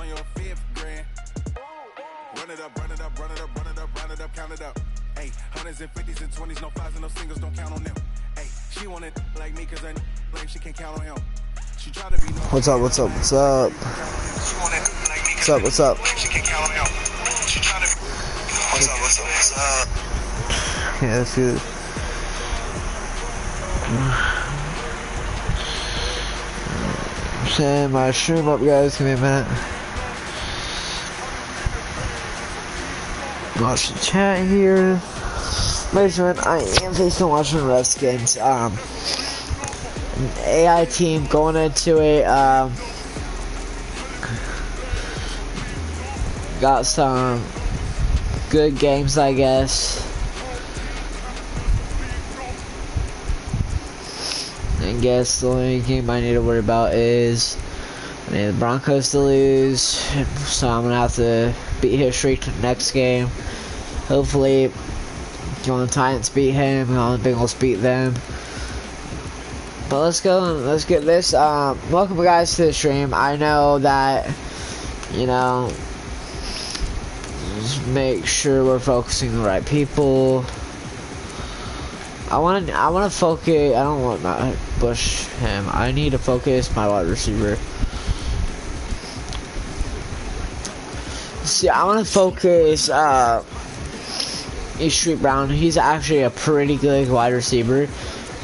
on your fifth grand. Run it up, run it up, run it up, run it up, run it up, count it up. Hey, hundreds and fifties and 20s, no fives and no singles, don't count on them. Hey, she want it like me, cause I blame she can't count on him. She try to be no. What's up, what's up, what's up? What's up, what's up? She can't count on him. She try to be. What's up, what's up, what's up? Yeah, that's good. I'm setting my stream up, guys. Give me a minute. Watch the chat here. Ladies and gentlemen, I am facing watching Redskins. An AI team going into a got some good games, I guess. I guess the only game I need to worry about is I need the Broncos to lose, so I'm gonna have to beat his streak to the next game. Hopefully, the Titans beat him, the Bengals beat them. But let's go and let's get this. Welcome guys to the stream. I know that, you know, just make sure we're focusing on the right people. I want to focus. I don't want to push him. I need to focus my wide receiver. See, I want to focus Street Brown. He's actually a pretty good wide receiver.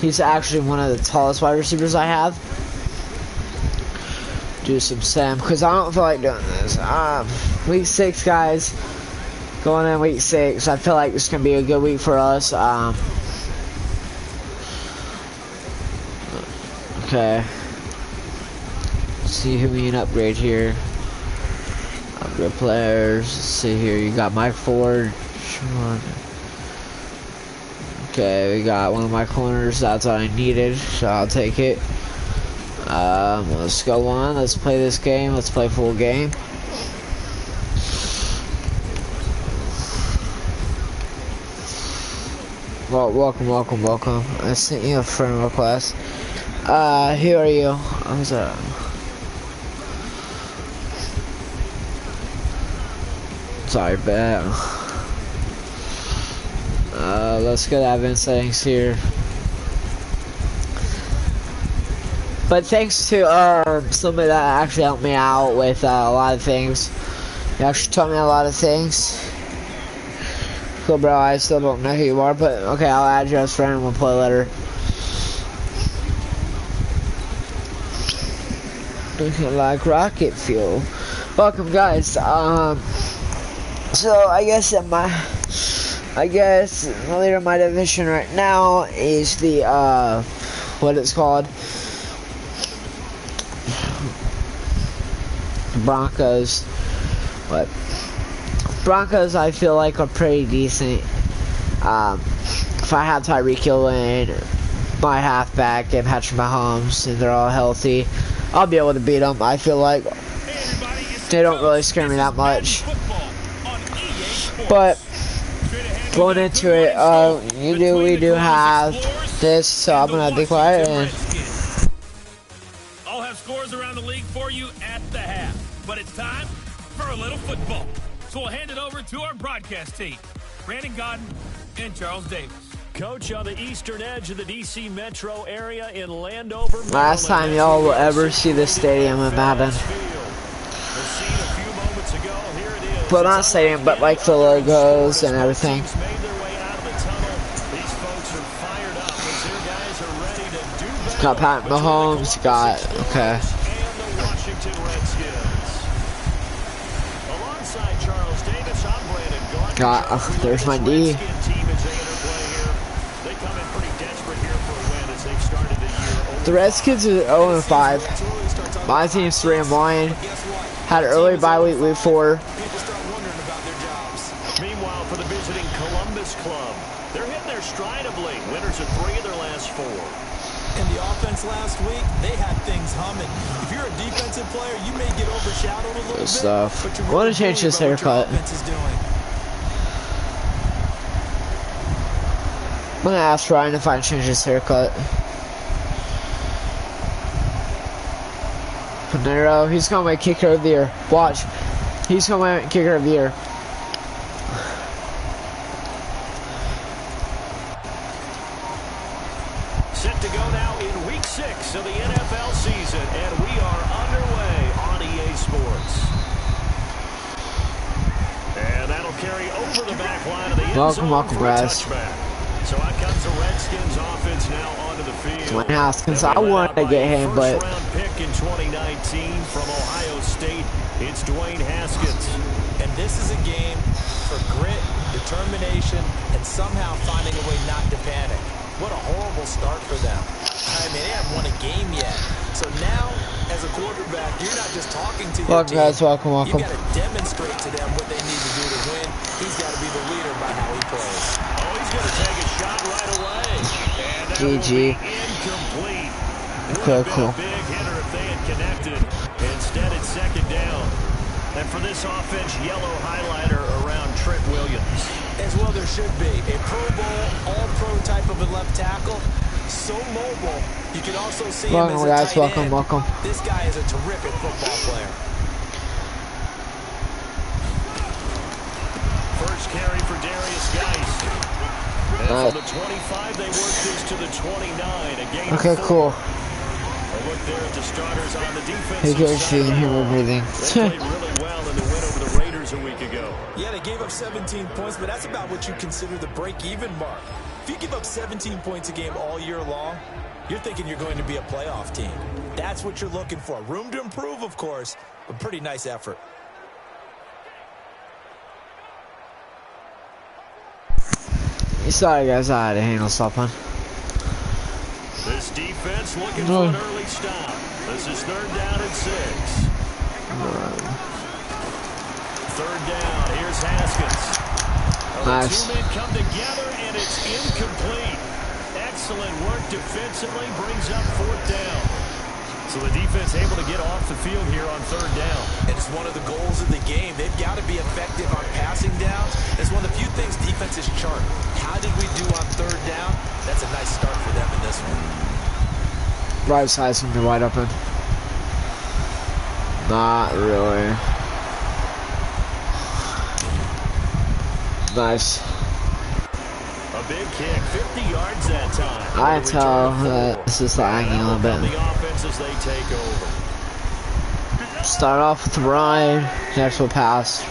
He's actually one of the tallest wide receivers I have. Do some Sam because I don't feel like doing this. Week 6, guys. Going in week 6. I feel like it's gonna be a good week for us. Okay. Let's see who we can upgrade here. Upgrade players. Let's see here. You got Mike Ford. Okay, we got one of my corners. That's what I needed, so I'll take it. Let's go on. Let's play this game. Let's play full game. Well, welcome. I sent you a friend request. Who are you? Who's that? Sorry, bet. Let's go to admin settings here. But thanks to somebody that actually helped me out with a lot of things. He actually taught me a lot of things. Cool, bro. I still don't know who you are, but okay, I'll add you as friend and we'll play later. Looking like rocket fuel. Welcome, guys. So I guess the leader of my division right now is the what it's called, Broncos. But Broncos, I feel like, are pretty decent. If I have Tyreek Hill and my halfback and Patrick Mahomes and they're all healthy, I'll be able to beat them. I feel like they don't really scare me that much. But going into it, we do have this, so I'm gonna be quiet and I'll have scores around the league for you at the half. But it's time for a little football. So we'll hand it over to our broadcast team, Brandon Godden and Charles Davis. Coach, on the eastern edge of the D.C. metro area in Landover, Maryland. Last time y'all will ever see this stadium in Madden. Well, not stadium, but like the logos and everything. Got Pat Mahomes, got, okay. Got, there's my D. The Redskins are 0-5. My team's 3-1. Had an early bye week, week 4. Meanwhile, for the visiting Columbus Club, they're hitting their stride of late. Winners of 3 of their last 4. In the offense last week, they had things humming. If you're a defensive player, you may get overshadowed a little bit. Stuff. But I want to change this haircut. I'm gonna ask Ryan if I can change his haircut. Panero, he's going to make kicker of the year. Watch. He's going to make kicker of the year. Set to go now in week 6 of the NFL season, and we are underway on EA Sports. And that'll carry over the back line of the end zone Welcome, for a guys. touchback. So out comes the Redskins offense now onto the field. Dwayne Haskins, I wanted to get him, but first-round pick in 2019 from Ohio State. It's Dwayne Haskins. And this is a game for grit, determination, and somehow finding a way not to panic. What a horrible start for them. I mean, they haven't won a game yet. So now, as a quarterback, you're not just talking to your welcome, team. guys. Welcome. You got to demonstrate to them what they need to do to win. He's got to be the leader by how he plays. Oh, he's going to take a shot right away. And that will GG. be incomplete. Would have been a big hitter if they had connected. Instead, it's second down. And for this offense, yellow highlighter around Trent Williams. As well there should be. A Pro Bowl, all-pro type of a left tackle. So mobile. You can also see him as a guys. tight end. Welcome. This guy is a terrific football player. First carry for Darius Geis. And Nice. from the 25, they work this to the 29. A gain Okay, of 4. cool. A look there at the starters on the He defensive goes side. shooting him everything. They played really well in the win over the Raiders a week ago. Yeah, they gave up 17 points, but that's about what you consider the break-even mark. If you give up 17 points a game all year long, you're thinking you're going to be a playoff team. That's what you're looking for. Room to improve, of course, but pretty nice effort. Sorry, guys. I had to handle something. This defense looking for an early stop. This is third down and 6. Third down. Here's Haskins. Nice. The two men come together, and it's incomplete. Excellent work defensively. Brings up fourth down. So the defense able to get off the field here on third down. And it's one of the goals of the game. They've got to be effective on passing downs. It's one of the few things defenses chart. How did we do on third down? That's a nice start for them in this one. Right side's gonna be wide open. Not really. Nice. A big kick, 50 yards that time. I tell this is lagging a little bit. The offense as they take over. Start off with the run, next will pass.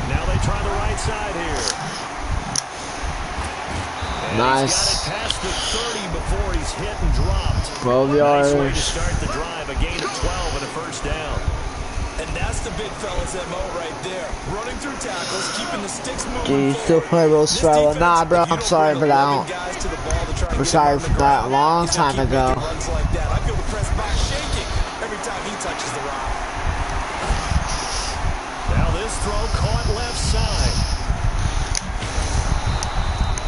Now they try the right side here. And Nice. he's got it past the 30 before he's hit and dropped. 12 Nice way to yards. start the drive, a gain of 12 and a first down. And that's the big fella's MO right there. Running through tackles, keeping the sticks moving Gee, still play real struggle. Nah, bro, I'm sorry for that. I'm sorry for that a long time ago. Runs like that. I feel the press box shaking every time he touches the rock. Now this throw caught left side.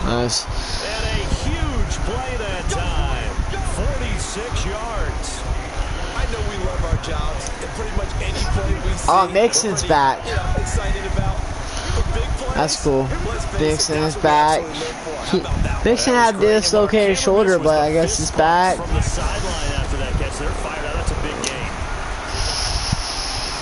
Nice. And a huge play that time. 46 yards. I know we love our jobs, and pretty much any play we see. Oh, Mixon's we're pretty, back. Excited about. But big plays, That's cool. let's face it, Mixon that's is what we back. actually live for. How about that one? Mixon had dislocated shoulder, but I guess it's back. From the sideline after that catch, they're fired out. That's a big gain.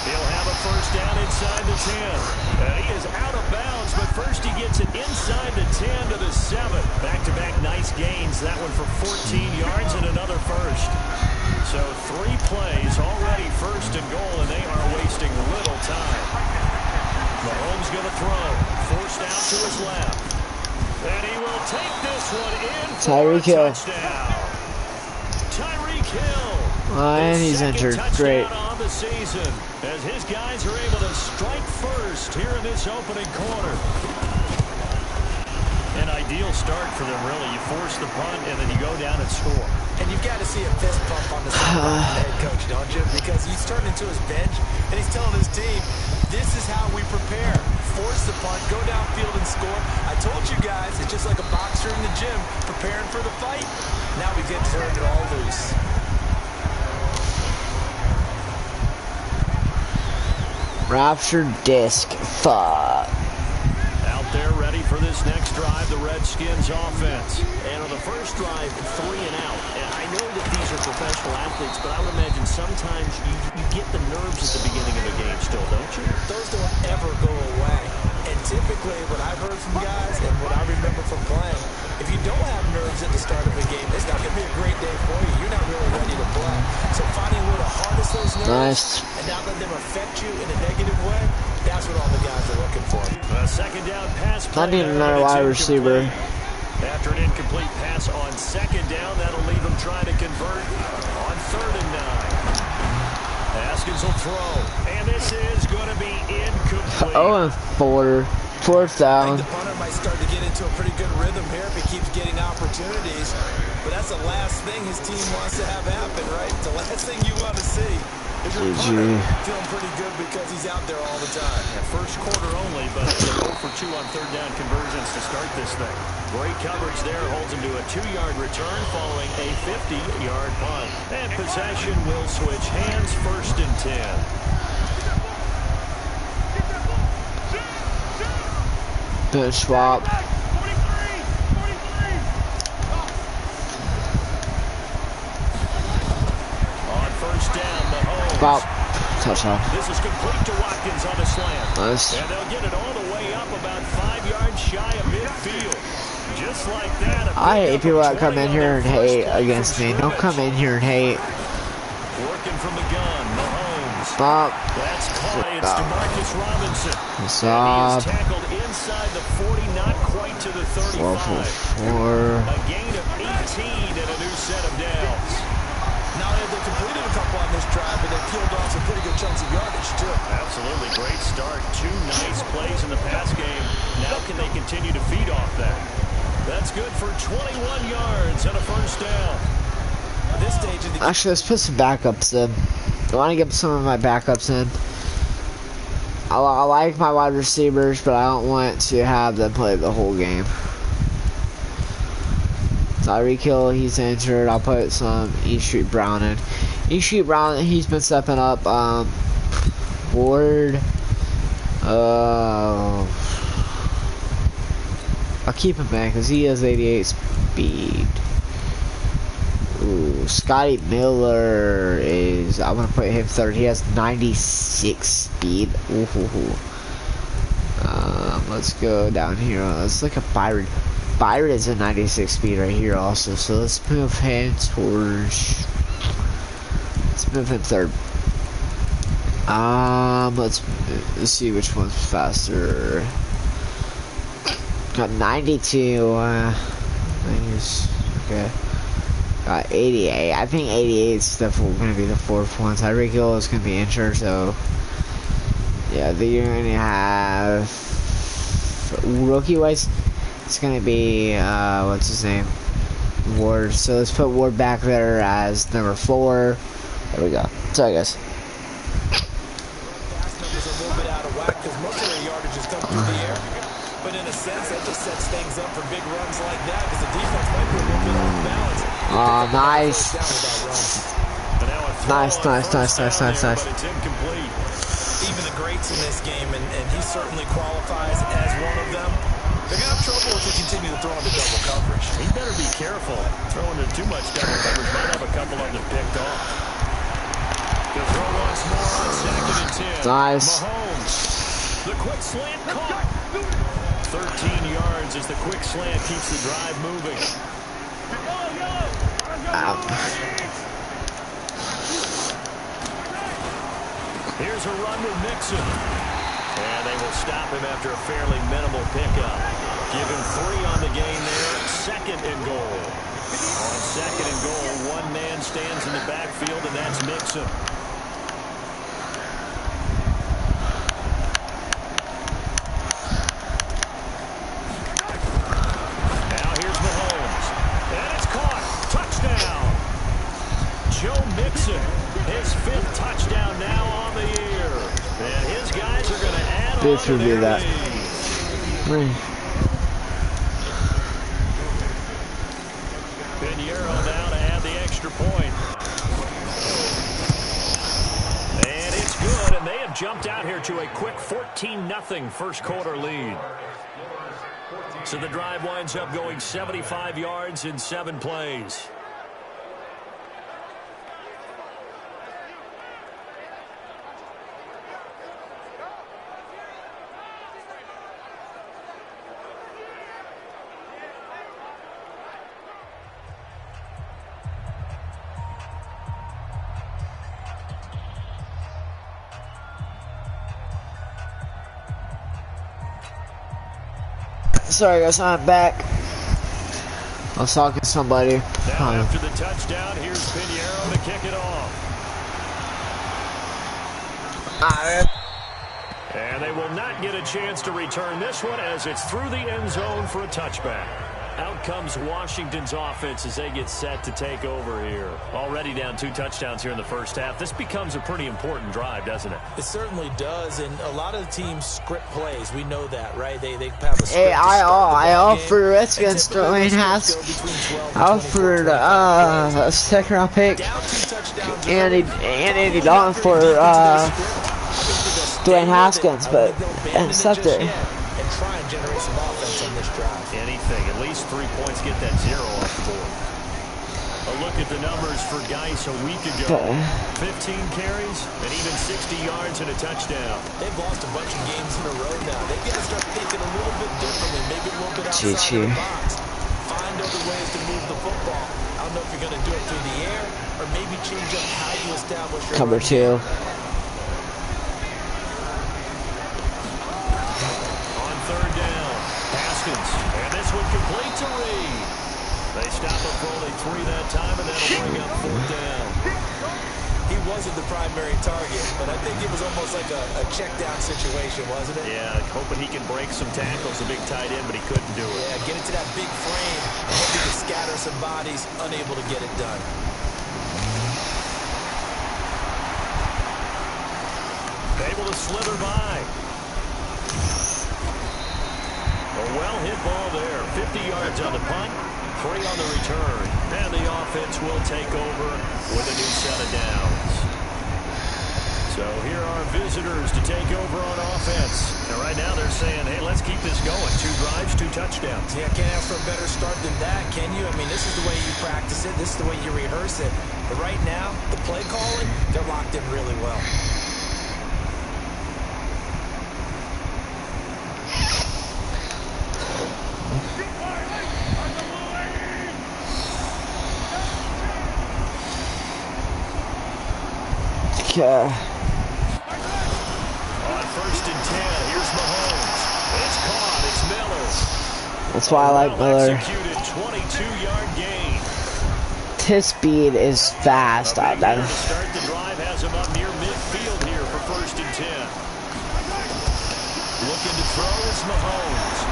He'll have a first down inside the 10. And he is out of bounds, but first he gets it inside the 10 to the 7. Back-to-back nice gains. That one for 14 yards and another first. So 3 plays already first and goal, and they are wasting little time. Mahomes going to throw. Forced out to his left. And he will take this one in for Tyreek Hill. a touchdown. Tyreek Hill. And His he's second injured. touchdown Great. on the season as his guys are able to strike first here in this opening quarter. An ideal start for them, really. You force the punt, and then you go down and score. And you've got to see a fist bump on the side of the head coach, don't you? Because he's turning to his bench, and he's telling his team, this is how we prepare. Force the punt, go downfield and score. I told you guys, it's just like a boxer in the gym, preparing for the fight. Now we get to turn it all loose. Ruptured disc. Fuck. Out there ready for this next drive, the Redskins offense. And on the first drive, 3 and out. And I know that these are professional athletes, but I would imagine sometimes you get the nerves at the beginning of a game still, don't you? Those don't ever go away. And typically, what I've heard from guys and what I remember from playing, if you don't have nerves at the start of a game, it's not going to be a great day for you. You're not really ready to play. So finding a way to harness those nerves and not let them affect you in a negative way, that's what all the guys are looking for. A second down pass play. I need another wide receiver. After an incomplete pass on second down, that'll leave them trying to convert on 3rd and 9. Haskins will throw, and this is going to be incomplete. 0-4, 4th down. I think the punter might start to get into a pretty good rhythm here if he keeps getting opportunities. But that's the last thing his team wants to have happen, right? The last thing you want to see is your punter feeling pretty good because he's out there all the time. Yeah, first quarter only, but 0 for 2 on 3rd down conversions to start this thing. Great coverage there, holds him to a 2-yard return following a 50-yard punt. And possession will switch hands, 1st and 10. Good swap. On 1st down, Mahomes. Wow. Touchdown. This is complete to Watkins on a slant. Nice. And they'll get it all the way up about 5 yards shy of midfield. Just like that. I hate people that come in here and hate against me. Don't come in here and hate. Working from the gun, Mahomes. Stop. That's caught. It's DeMarcus Robinson. Stop. And he is tackled inside the 40, not quite to the 35. 4 for 4. A gain of 18 and a new set of downs. Now they completed a couple on this drive, but they peeled off some pretty good chunks of yardage, too. Absolutely. Great start. 2 nice plays in the pass game. Now can they continue to feed off that? That's good for 21 yards and a 1st down. At this stage of the Actually, let's put some backups in. I want to get some of my backups in. I like my wide receivers, but I don't want to have them play the whole game. Tyreek Hill, he's injured. I'll put some E Street Brown in. E Street Brown, he's been stepping up. Ward. I'll keep him in because he has 88 speed. Ooh, Scotty Miller is. I'm gonna put him 3rd. He has 96 speed. Ooh. Let's go down here. Let's look at Byron. Byron is a 96 speed right here also. So let's move him towards. Let's move him 3rd. Let's see which one's faster. Got 92. Okay. Got 88. I think 88 is definitely going to be the 4th one. Tyreek Hill is going to be injured, so yeah, they're going to have rookie wise. It's going to be what's his name? Ward. So let's put Ward back there as number 4. There we go. Sorry, guys. numbers a little bit out of whack because most of their yardage is done through the air. But in a sense, that just sets things up for big runs like that because the defense might be a little bit off balance. Nice. Nice. But it's incomplete. Even the greats in this game, and he certainly qualifies as one of them, they're going to have trouble if they continue to throw into double coverage. He better be careful. Throwing into too much double coverage might have a couple of them picked off. He'll throw once more on 2nd and 10. Nice. Mahomes. The quick slant caught. 13 yards as the quick slant keeps the drive moving. Here's a run with Mixon. And they will stop him after a fairly minimal pickup. Give him 3 on the game there. 2nd and goal. On 2nd and goal, one man stands in the backfield, and that's Mixon. Now here's Mahomes. And it's caught. Touchdown. Joe Mixon. His 5th touchdown now on the year. And his guys are going to add on to their lead. Pinheiro now to add the extra point. And it's good, and they have jumped out here to a quick 14-0 first quarter lead. So the drive winds up going 75 yards in 7 plays. Sorry guys, I'm back. I was talking to somebody. Now after the touchdown, here's Pinheiro to kick it off. And they will not get a chance to return this one as it's through the end zone for a touchback. Out comes Washington's offense as they get set to take over here. Already down 2 touchdowns here in the first half. This becomes a pretty important drive, doesn't it? It certainly does, and a lot of the teams script plays. We know that, right? They have a script. Hey, I offered Redskins Dwayne Haskins. I offered a second round pick and Andy Dalton for Dwayne Haskins, but accepted. And try and generate some offense on this drive. Anything, at least 3 points, get that 0 off the board. A look at the numbers for Geis a week ago. 15 carries and even 60 yards and a touchdown. They've lost a bunch of games in a row now. They've got to start thinking a little bit differently, maybe a little bit outside the box. Find other ways to move the football. I don't know if you're going to do it through the air or maybe change up how you establish your cover 2. And this one complete to Reed. They stop him for only 3 that time, and that'll bring up 4th down. He wasn't the primary target, but I think it was almost like a check down situation, wasn't it? Yeah, hoping he can break some tackles, a big tight end, but he couldn't do it. Yeah, get into that big frame, hoping to scatter some bodies, unable to get it done. Able to slither by. A well-hit ball there. 50 yards on the punt, 3 on the return. And the offense will take over with a new set of downs. So here are visitors to take over on offense. And right now they're saying, hey, let's keep this going. 2 drives, 2 touchdowns. Yeah, can't ask for a better start than that, can you? I mean, this is the way you practice it. This is the way you rehearse it. But right now, the play calling, they're locked in really well. On 1st and 10, here's Mahomes. It's caught. It's Miller. That's why I like Miller. Executed 22-yard gain. His speed is fast. To start the drive has him up near midfield here for 1st and 10. Looking to throw is Mahomes.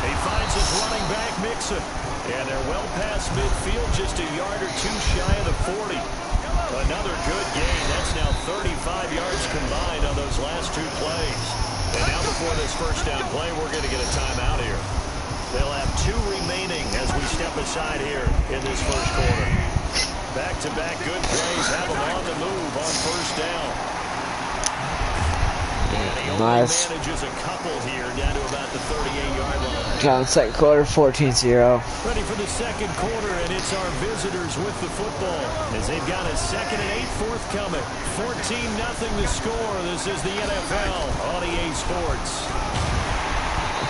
He finds his running back Mixon. And they're well past midfield, just a yard or 2 shy of the 40. Another good gain. That's now 35 yards combined on those last 2 plays. And now before this first down play, we're going to get a timeout here. They'll have 2 remaining as we step aside here in this first quarter. Back-to-back good plays have them on the move on 1st down. And he only manages a couple here down to about the 38-yard line. Got in the second quarter, 14-0. Ready for the second quarter, and it's our visitors with the football as they've got a 2nd and 8 forthcoming. 14-0 the score. This is the NFL on EA Sports.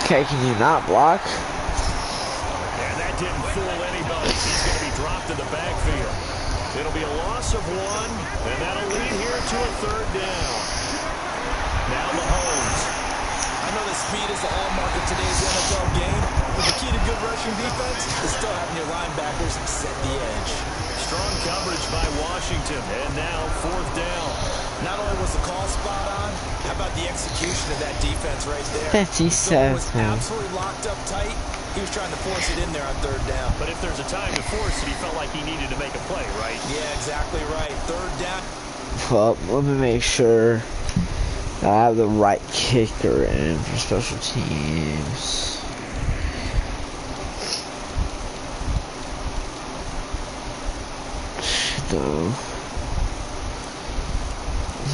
Okay, can you not block? And that didn't fool anybody. He's going to be dropped in the backfield. It'll be a loss of 1, and that'll lead here to a 3rd down. Now Mahomes. I know that speed is the hallmark of today's NFL game, but the key to good rushing defense is still having your linebackers set the edge. Strong coverage by Washington, and now 4th down. Not only was the call spot on, how about the execution of that defense right there? 57. Was absolutely locked up tight. He was trying to force it in there on 3rd down. But if there's a time to force it, he felt like he needed to make a play, right? Yeah, exactly right. 3rd down. Well, let me make sure I have the right kicker in for special teams. No.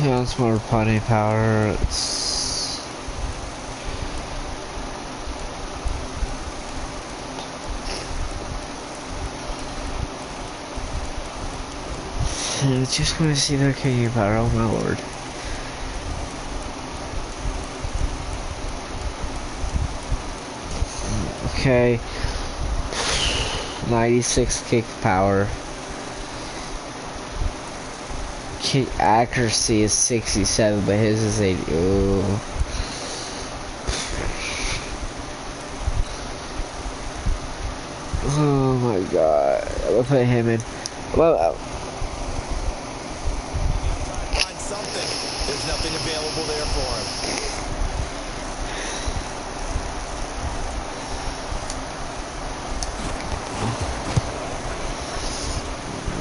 Yeah, it's more punting power. I'm just going to see their KU power. Oh my lord. Okay. 96 kick power. Kick accuracy is 67, but his is 80. Ooh. Oh my god. We'll put him in. Well, Find something. There's nothing available there for him.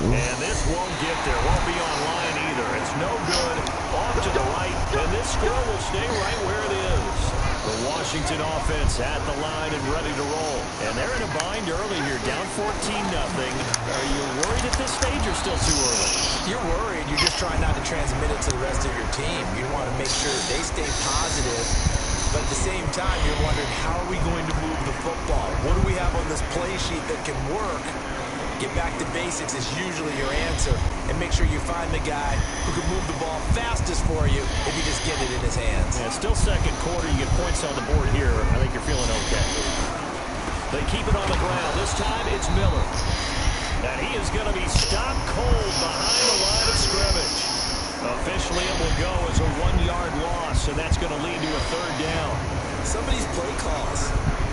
And this won't get there. Won't be online either. It's no good. Off to the right. And this score will stay right where it is. The Washington offense at the line and ready to roll. And they're in a bind early here, down 14-0. Are you worried at this stage or still too early? You're worried. You're just trying not to transmit it to the rest of your team. You want to make sure they stay positive. But at the same time, you're wondering, how are we going to move the football? What do we have on this play sheet that can work? Get back to basics is usually your answer. And make sure you find the guy who can move the ball fastest for you if you just get it in his hands. Yeah, still second quarter. You get points on the board here. I think you're feeling okay. They keep it on the ground. This time it's Miller. And he is going to be stopped cold behind the line of scrimmage. Officially, it will go as a 1-yard loss, and that's going to lead to a third down. Some of these play calls,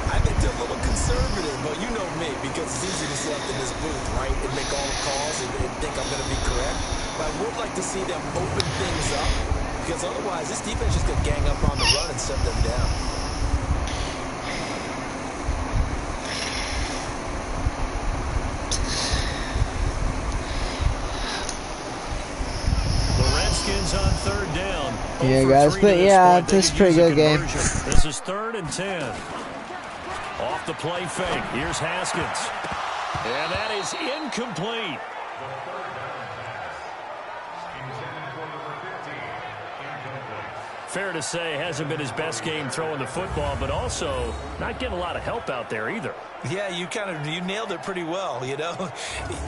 I think they're a little conservative, but you know me, because it's easy to sit up in this booth, right, and make all the calls and think I'm going to be correct. But I would like to see them open things up, because otherwise this defense is going to gang up on the run and shut them down. The Redskins on third down. yeah, guys, but yeah, this is a pretty good game. This is 3rd and 10. Off the play fake. Here's Haskins. And that is incomplete. Fair to say, hasn't been his best game throwing the football, but also not getting a lot of help out there either. Yeah, you nailed it pretty well, you know.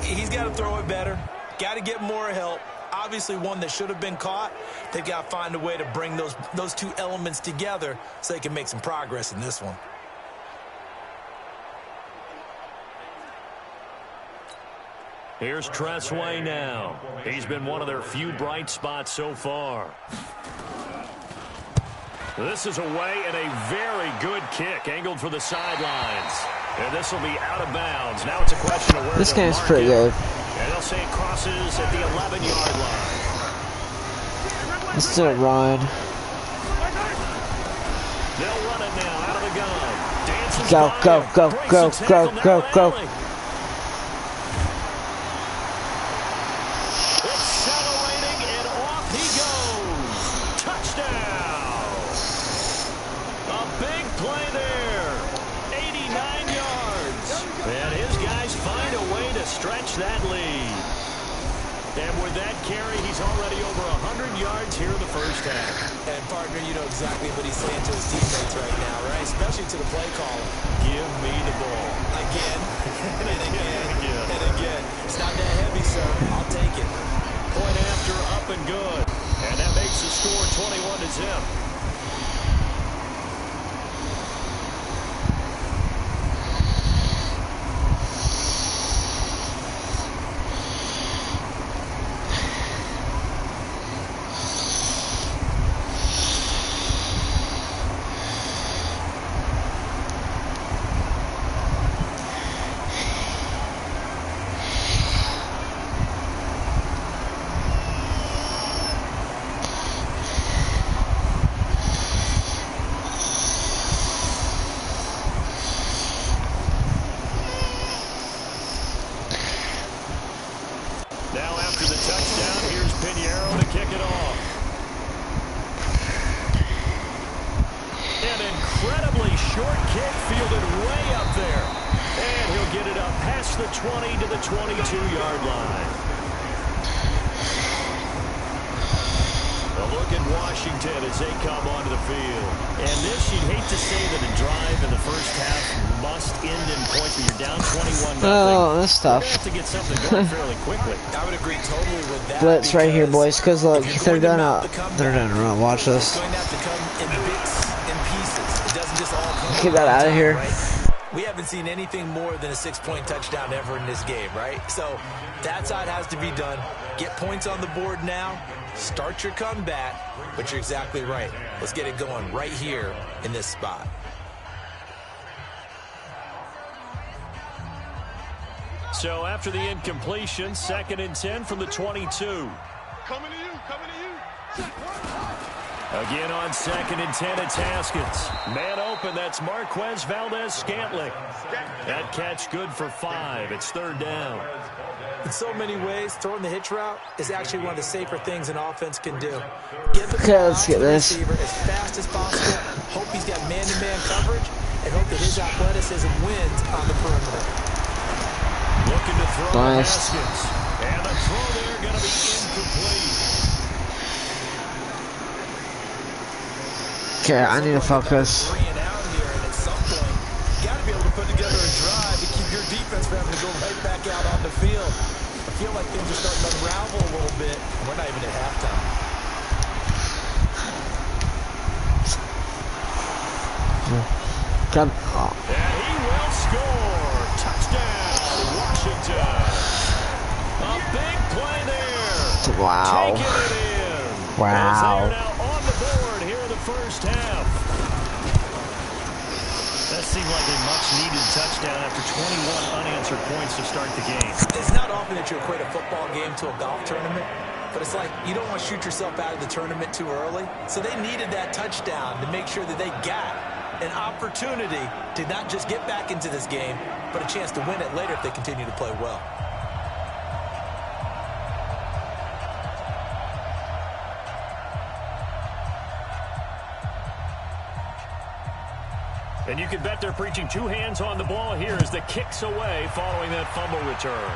He's got to throw it better. Got to get more help. Obviously one that should have been caught. They've got to find a way to bring those two elements together so they can make some progress in this one. Here's Tressway now. He's been one of their few bright spots so far. This is away and a very good kick angled for the sidelines. And this will be out of bounds. Now it's a question of where this game's pretty good. And they'll say it crosses at the 11-yard line. Let's do it, Ryan. They'll run it now out of the gun. Dances Go, by go, him. go, Breaks go, the go, tackle. go, Now go. Allen. Accelerating, and off he goes. Touchdown. A big play there. 89 yards. And his guys find a way to stretch that lead. And with that carry, he's already over 100 yards here in the first half. And, partner, you know exactly what he's saying to his teammates right now, right? Especially to the play caller. Give me the ball. Again, and again, and again. It's not that heavy, sir. I'll take it. Point after, up and good. And that makes the score 21-0. Now after the touchdown, here's Pinheiro to kick it off. An incredibly short kick fielded way up there. And he'll get it up past the 20 to the 22-yard line. A look at Washington as they come onto the field. And this, you'd hate to say that a drive in the first half must end in points, but you're down 21-0. Oh, that's tough. You're going to have to get something going fairly quickly. I would agree totally with that. Blitz right here, boys. Cause look, if they're you're going done. to mount the comeback, They're done. Run. Watch this. It's going to have to come in bits and pieces. It doesn't just all come Get that at one out of time, here. right? We haven't seen anything more than a 6-point touchdown ever in this game, right? So that's how it has to be done. Get points on the board now. Start your comeback. But you're exactly right. Let's get it going right here in this spot. So after the incompletion, 2nd and 10 from the 22. Coming to you. Again on 2nd and 10, it's Haskins. Man open, that's Marquez Valdez-Scantling. That catch good for 5. It's 3rd down. In so many ways, throwing the hitch route is actually one of the safer things an offense can do. Get the ball let's out get to the this. receiver as fast as possible, hope he's got man-to-man coverage, and hope that his athleticism wins on the perimeter. Looking to throw Nice. Haskins. And the throw there going to be incomplete. Okay, I need to focus. 3 and out here, and at some point, you got to be able to put together a drive to keep your defense from having to go right back out on the field. I feel like things are starting to unravel a little bit, and we're not even at halftime. Come. And he will score. Touchdown, Washington. A big play there. Wow. Taking it in. Wow. As they are now on the board here in the first half. That seemed like a much-needed touchdown after 21 unanswered points to start the game. It's not often that you equate a football game to a golf tournament, but it's like you don't want to shoot yourself out of the tournament too early. So they needed that touchdown to make sure that they got an opportunity to not just get back into this game, but a chance to win it later if they continue to play well. And you can bet they're preaching 2 hands on the ball here as the kick's away following that fumble return.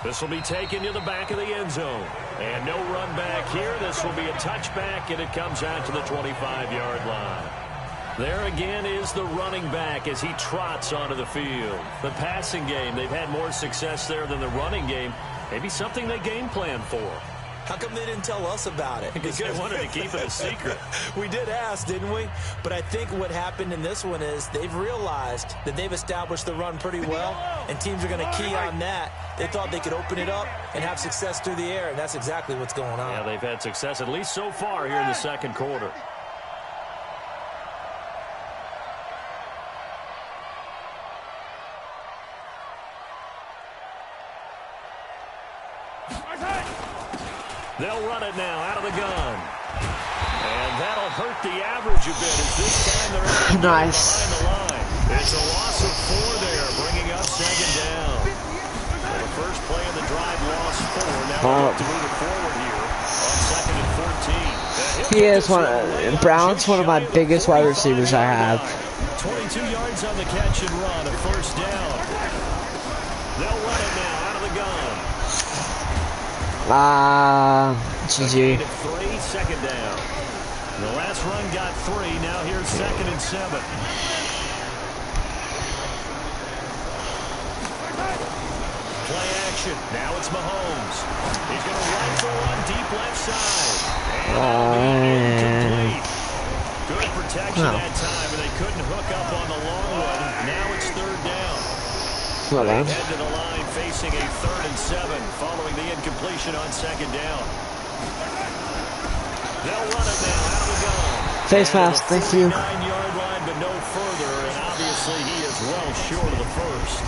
This will be taken to the back of the end zone. And no run back here. This will be a touchback, and it comes out to the 25-yard line. There again is the running back as he trots onto the field. The passing game, they've had more success there than the running game. Maybe something they game plan for. How come they didn't tell us about it? Because they wanted to keep it a secret. We did ask, didn't we? But I think what happened in this one is they've realized that they've established the run pretty well, and teams are going to key on that. They thought they could open it up and have success through the air, and that's exactly what's going on. Yeah, they've had success, at least so far here in the second quarter. They'll run it now out of the gun. And that'll hurt the average a bit as this time they're able to Nice. behind the line. It's a loss of 4 there, bringing up 2nd down. Well, the first play of the drive lost 4. Now they have to move it forward here on 2nd and 14. He is Brown's one of my biggest wide receivers I have. 22 yards on the catch and run, a first down. They'll run it now out of the gun. GG. 3, 2nd down. The last run got 3. Now here's 2nd and 7. Play action. Now it's Mahomes. He's going to rifle one deep left side. And incomplete. Good protection that time, and they couldn't hook up on the long one. Now it's 3rd down. Well done. Head to the line facing a 3rd and 7 following the incompletion on 2nd down. They'll run it now out of the gun. Face mask, thank you. 9-yard line, but no further, and obviously he is well short of the first.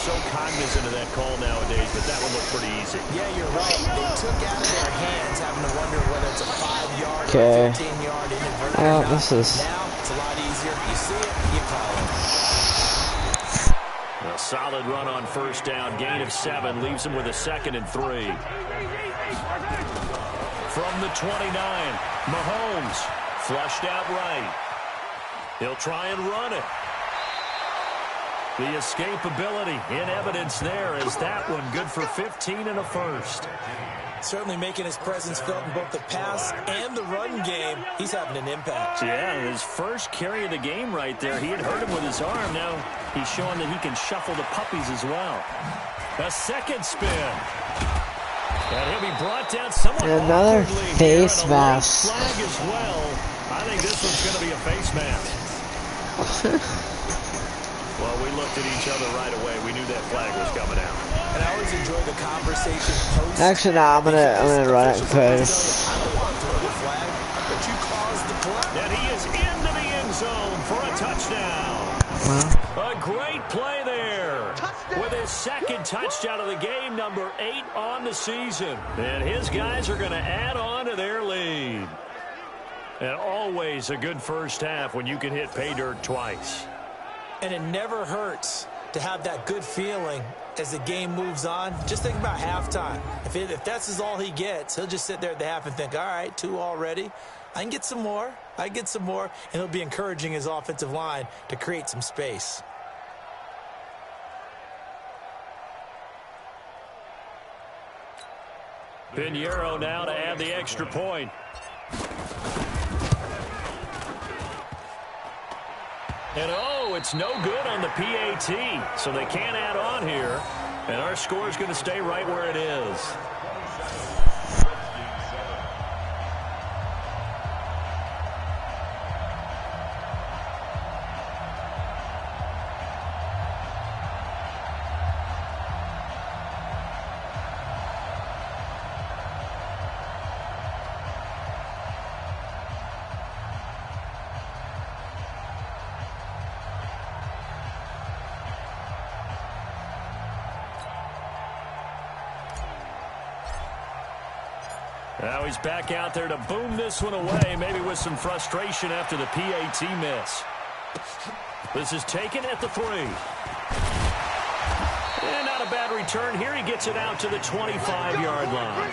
So cognizant of that call nowadays, but that one looked pretty easy. Yeah, you're right. They took out of their hands having to wonder whether it's a 5-yard or Okay. 15-yard inadvertent or not. This is... Now it's a lot easier. You see it, you call it. A solid run on first down. Gain of 7 leaves him with a 2nd and 3. From the 29, Mahomes flushed out right. He'll try and run it. The escapability in evidence there as that one good for 15 and a first. Certainly making his presence felt in both the pass and the run game. He's having an impact. Yeah, his first carry of the game right there. He had hurt him with his arm. Now he's showing that he can shuffle the puppies as well. A second spin. And he'll be brought down somewhat Another awkwardly face here, and a late mask. flag as well. think this one's going to be a face mask. Well, we looked at each other right away. We knew that flag was coming out. And I always enjoy the conversation post. Actually, no, I'm gonna run it because I don't want to throw the flag, but you caused the play. And he is into the end zone for a touchdown. A great play there. With his second touchdown of the game, number 8 on the season. And his guys are going to add on to their lead. And always a good first half when you can hit pay dirt twice. And it never hurts to have that good feeling as the game moves on. Just think about halftime. If that's all he gets, he'll just sit there at the half and think, all right, 2 already. I can get some more. I get some more. And he'll be encouraging his offensive line to create some space. Pinheiro now to add the extra point. And it's no good on the PAT, so they can't add on here. And our score is going to stay right where it is. Now he's back out there to boom this one away, maybe with some frustration after the PAT miss. This is taken at the 3. And not a bad return here. He gets it out to the 25-yard line.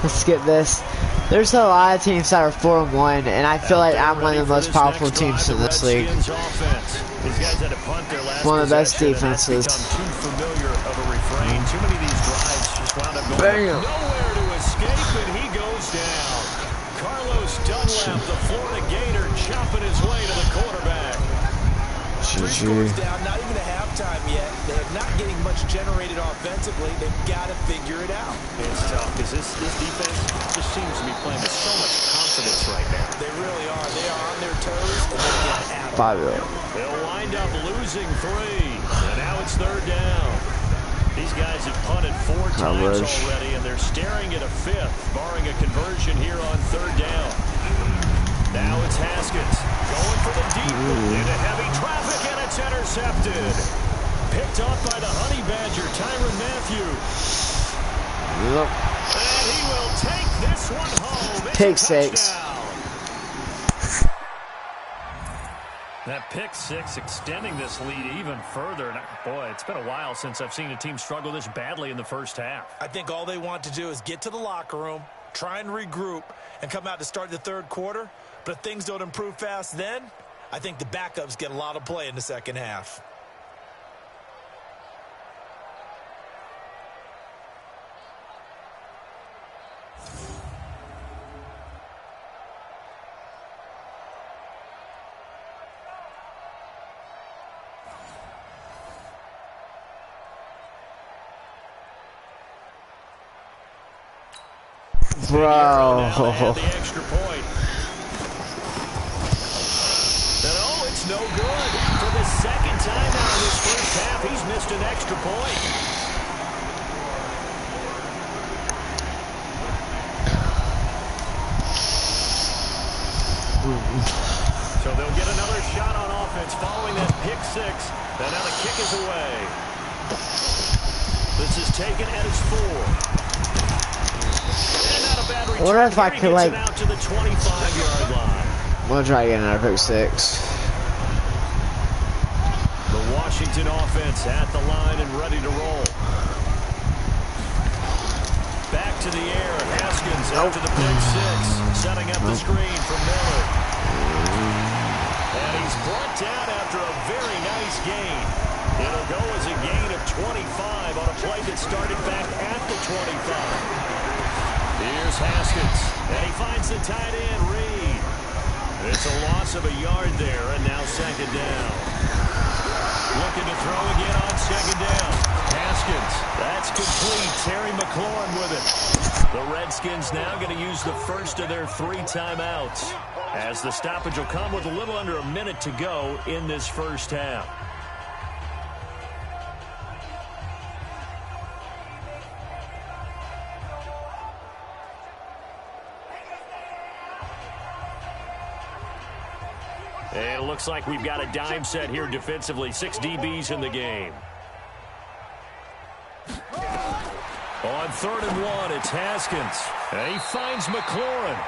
let's get this. There's a lot of teams that are 4-1, and I feel like I'm one of the most powerful teams in this league. One of the best defenses. Too familiar of a refrain. Too many of these drives just wound up going nowhere to escape, and he goes down. Carlos Dunlap, the Florida Gator, chopping his way to the quarterback. 3 scores down, not even a halftime yet. They're not getting much generated offensively. They've got to figure it out. It's tough because this defense just seems to be playing with so much confidence right now. They really are. They are on their toes, and they get at them. They'll wind up losing 3, and now it's 3rd down. These guys have punted 4 times already, and they're staring at a 5th, barring a conversion here on 3rd down. Now it's Haskins going for the deep into heavy traffic, and it's intercepted. Picked off by the Honey Badger, Tyrann Mathieu. And he will take this one home. Pick 6. That pick 6 extending this lead even further. And boy, it's been a while since I've seen a team struggle this badly in the first half. I think all they want to do is get to the locker room, try and regroup, and come out to start the 3rd quarter. But if things don't improve fast then, I think the backups get a lot of play in the second half. Bro. The extra point. And it's no good. For the second time now in this first half, he's missed an extra point. So they'll get another shot on offense following that pick 6. And now the kick is away. This is taken at his 4. I wonder if I could, like, out to the 25-yard line. I'm gonna try again another pick 6. The Washington offense at the line and ready to roll. Back to the air. Haskins after the pick 6. Setting up the screen for Miller. And he's brought down after a very nice gain. It'll go as a gain of 25 on a play that started back at the 25. Here's Haskins, and he finds the tight end, Reed. It's a loss of a yard there, and now 2nd down. Looking to throw again on 2nd down. Haskins, that's complete. Terry McLaurin with it. The Redskins now going to use the first of their 3 timeouts. as the stoppage will come with a little under a minute to go in this first half. And it looks like we've got a dime set here defensively. 6 DBs in the game. On 3rd and 1, it's Haskins. And he finds McLaurin.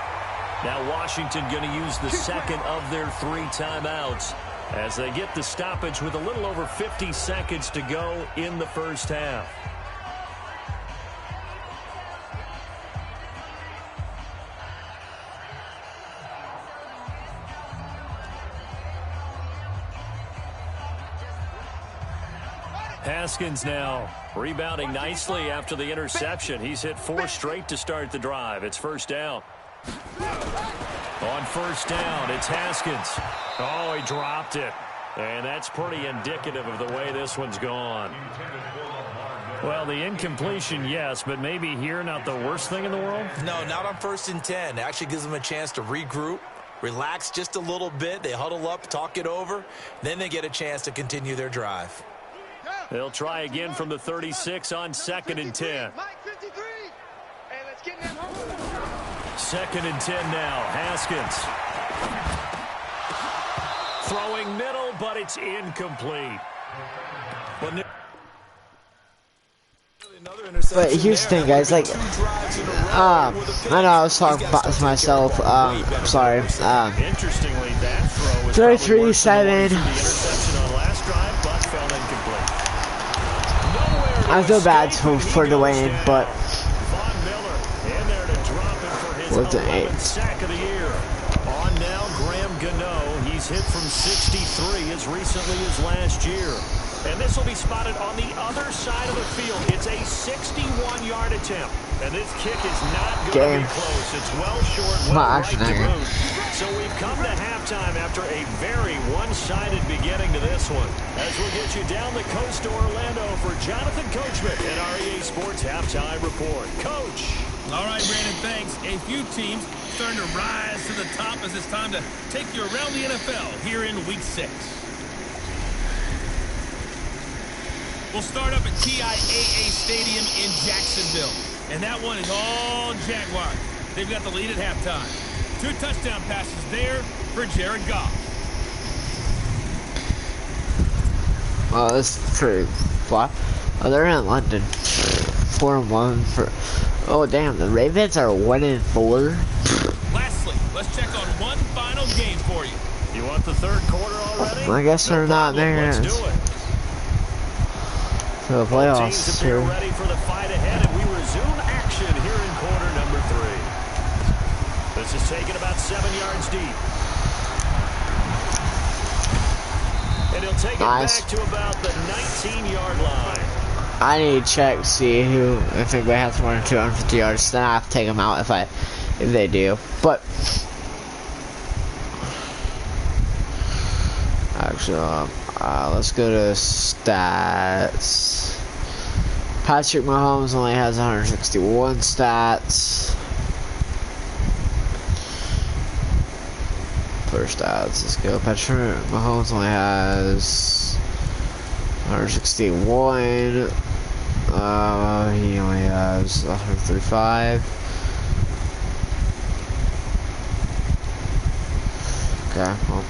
Now Washington going to use the second of their 3 timeouts as they get the stoppage with a little over 50 seconds to go in the first half. Haskins now rebounding nicely after the interception. He's hit 4 straight to start the drive. It's first down. On first down, it's Haskins. Oh, he dropped it. And that's pretty indicative of the way this one's gone. Well, the incompletion, yes, but maybe here not the worst thing in the world? No, not on 1st and 10. It actually gives them a chance to regroup, relax just a little bit. They huddle up, talk it over. Then they get a chance to continue their drive. They'll try again from the 36 on 2nd and 10. 2nd and 10 now. Haskins. Throwing middle, but it's incomplete. But here's the thing, guys. Like, I know I was talking about this myself. I'm sorry. Interestingly, that throw was 33-7. I feel bad for Dwayne, but what's an 8? Sack of the year. On now, Graham Gano. He's hit from 63 as recently as last year. And this will be spotted on the other side of the field. It's a 61-yard attempt. And this kick is not going to be close. It's well short. Well right to boot. So we've come to halftime after a very one-sided beginning to this one. As we'll get you down the coast to Orlando for Jonathan Coachman and our EA Sports Halftime Report. Coach. All right, Brandon, thanks. A few teams starting to rise to the top as it's time to take you around the NFL here in Week 6. We'll start up at TIAA Stadium in Jacksonville. And that one is all Jaguars. They've got the lead at halftime. 2 touchdown passes there for Jared Goff. Oh, that's pretty flop. Oh, they're in London. 4-1 for. Oh, damn. The Ravens are 1-4. Lastly, let's check on one final game for you. You want the 3rd quarter already? I guess they're not there. Let's do it. The playoffs teams appear ready for the fight ahead, and we resume action here in quarter number 3. This is taken about 7 yards deep. And he'll take it back to about the 19-yard line. I need to check to see if anybody has more than 250 yards. Then I have to take them out if they do. But actually, let's go to stats. Patrick Mahomes only has 161 stats. First stats, let's go. Patrick Mahomes only has 161. He only has 135. Okay, well.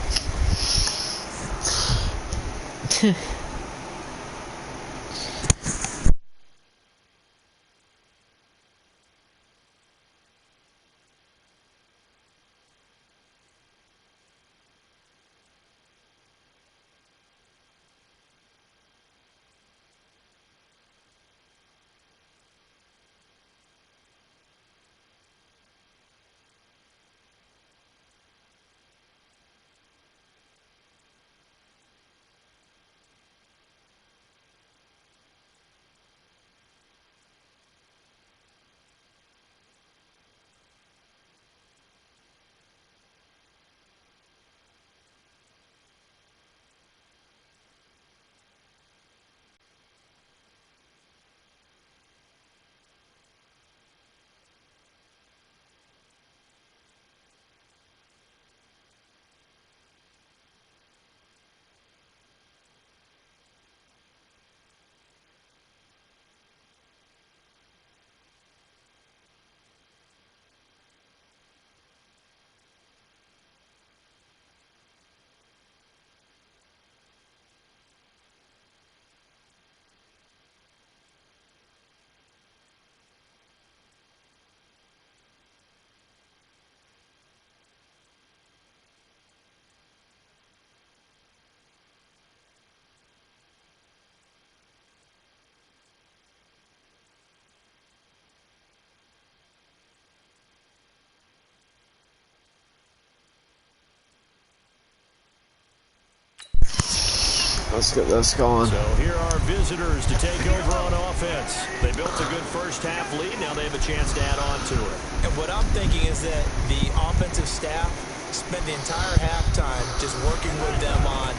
Let's get this going. So here are visitors to take over on offense. They built a good first half lead. Now they have a chance to add on to it. And what I'm thinking is that the offensive staff spent the entire halftime just working with them on,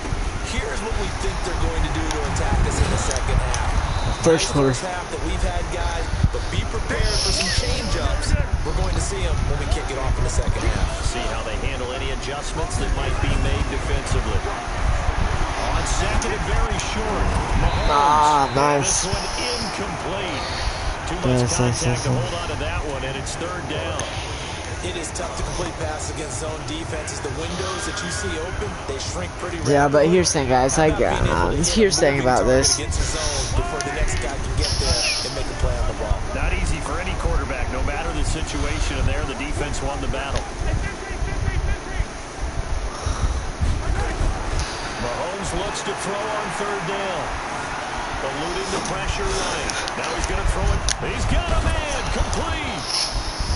here's what we think they're going to do to attack us in the second half. First quarter. First half that we've had, guys, but be prepared for some change-ups. We're going to see them when we kick it off in the second half. See how they handle any adjustments that might be made defensively. On second and very short. Mahomes. Nice. This one incomplete. Too much contact to hold on to that one, and it's third down. It is tough to complete pass against zone defenses. The windows that you see open, they shrink pretty rapidly. Yeah, but here's the thing, guys. Here's the thing about this. Before the next guy can get there and make a play on the ball. Not easy for any quarterback, no matter the situation. And there, the defense won the battle. Mahomes looks to throw on third down. Eluding the pressure right. Now he's going to throw it. He's got a man. Complete.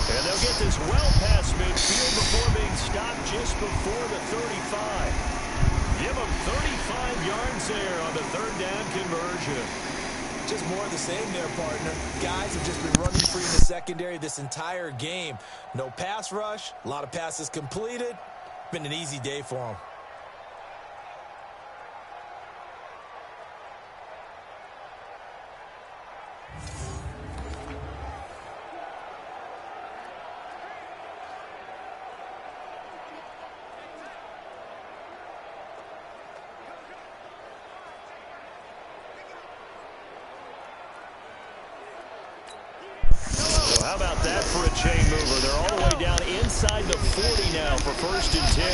And they'll get this well past midfield before being stopped just before the 35. Give them 35 yards there on the third down conversion. Just more of the same there, partner. Guys have just been running free in the secondary this entire game. No pass rush, a lot of passes completed. Been an easy day for them. How about that for a chain mover? They're all the way down inside the 40 now for first and 10.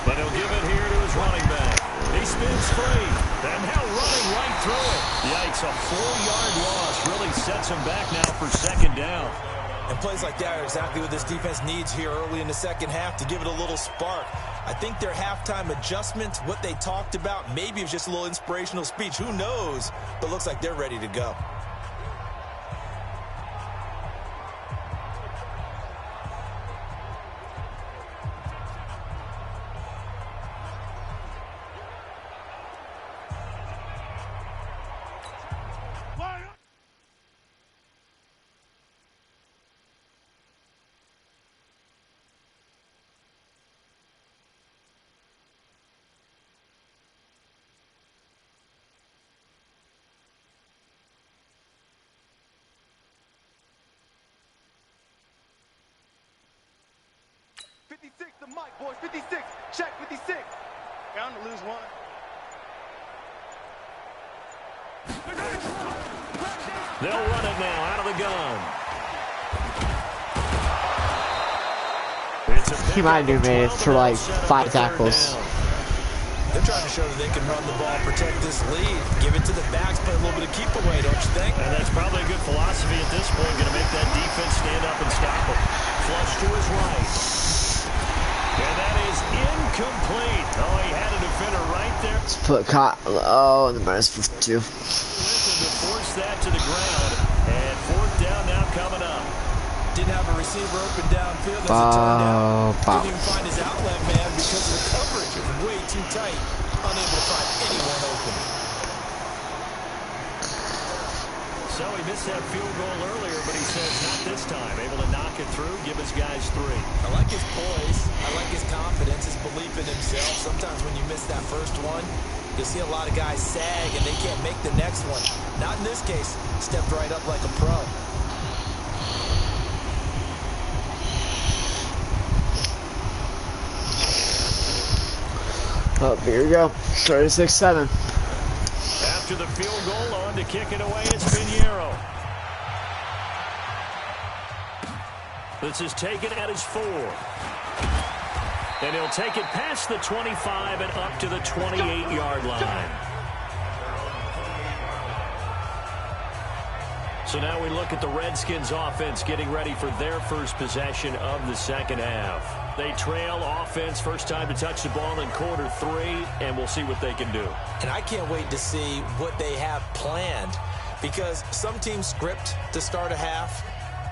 But he'll give it here to his running back. He spins free. And now running right through it. Yikes, a 4-yard loss really sets him back now for second down. And plays like that are exactly what this defense needs here early in the second half to give it a little spark. I think their halftime adjustment, what they talked about, maybe it was just a little inspirational speech. Who knows? But looks like they're ready to go. The mic, boys. 56. Check 56. Bound to lose one. They'll run it now out of the gun. He might have made it for like 5 tackles. They're trying to show that they can run the ball, protect this lead, give it to the backs, play a little bit of keep away, don't you think? And that's probably a good philosophy at this point, going to make that defense stand up and stop him. Flush to his right. And that is incomplete. Oh, he had a defender right there. Let's put oh, the minus 52. To force that to the ground. And fourth down now coming up. Didn't have a receiver open downfield as it turned out. Didn't even find his outlet man because the coverage was way too tight. Unable to find anyone open. So he missed that field goal earlier, but he says not this time. Able to knock it through, give his guys 3. I like his poise. I like his confidence, his belief in himself. Sometimes when you miss that first one, you see a lot of guys sag and they can't make the next one. Not in this case. Stepped right up like a pro. Oh, here we go. 36-7. After the field goal, on to kick it away, it's Pinheiro. This is taken at his 4. And he'll take it past the 25 and up to the 28-yard line. So now we look at the Redskins offense getting ready for their first possession of the second half. They trail offense, first time to touch the ball in quarter 3, and we'll see what they can do. And I can't wait to see what they have planned, because some teams script to start a half.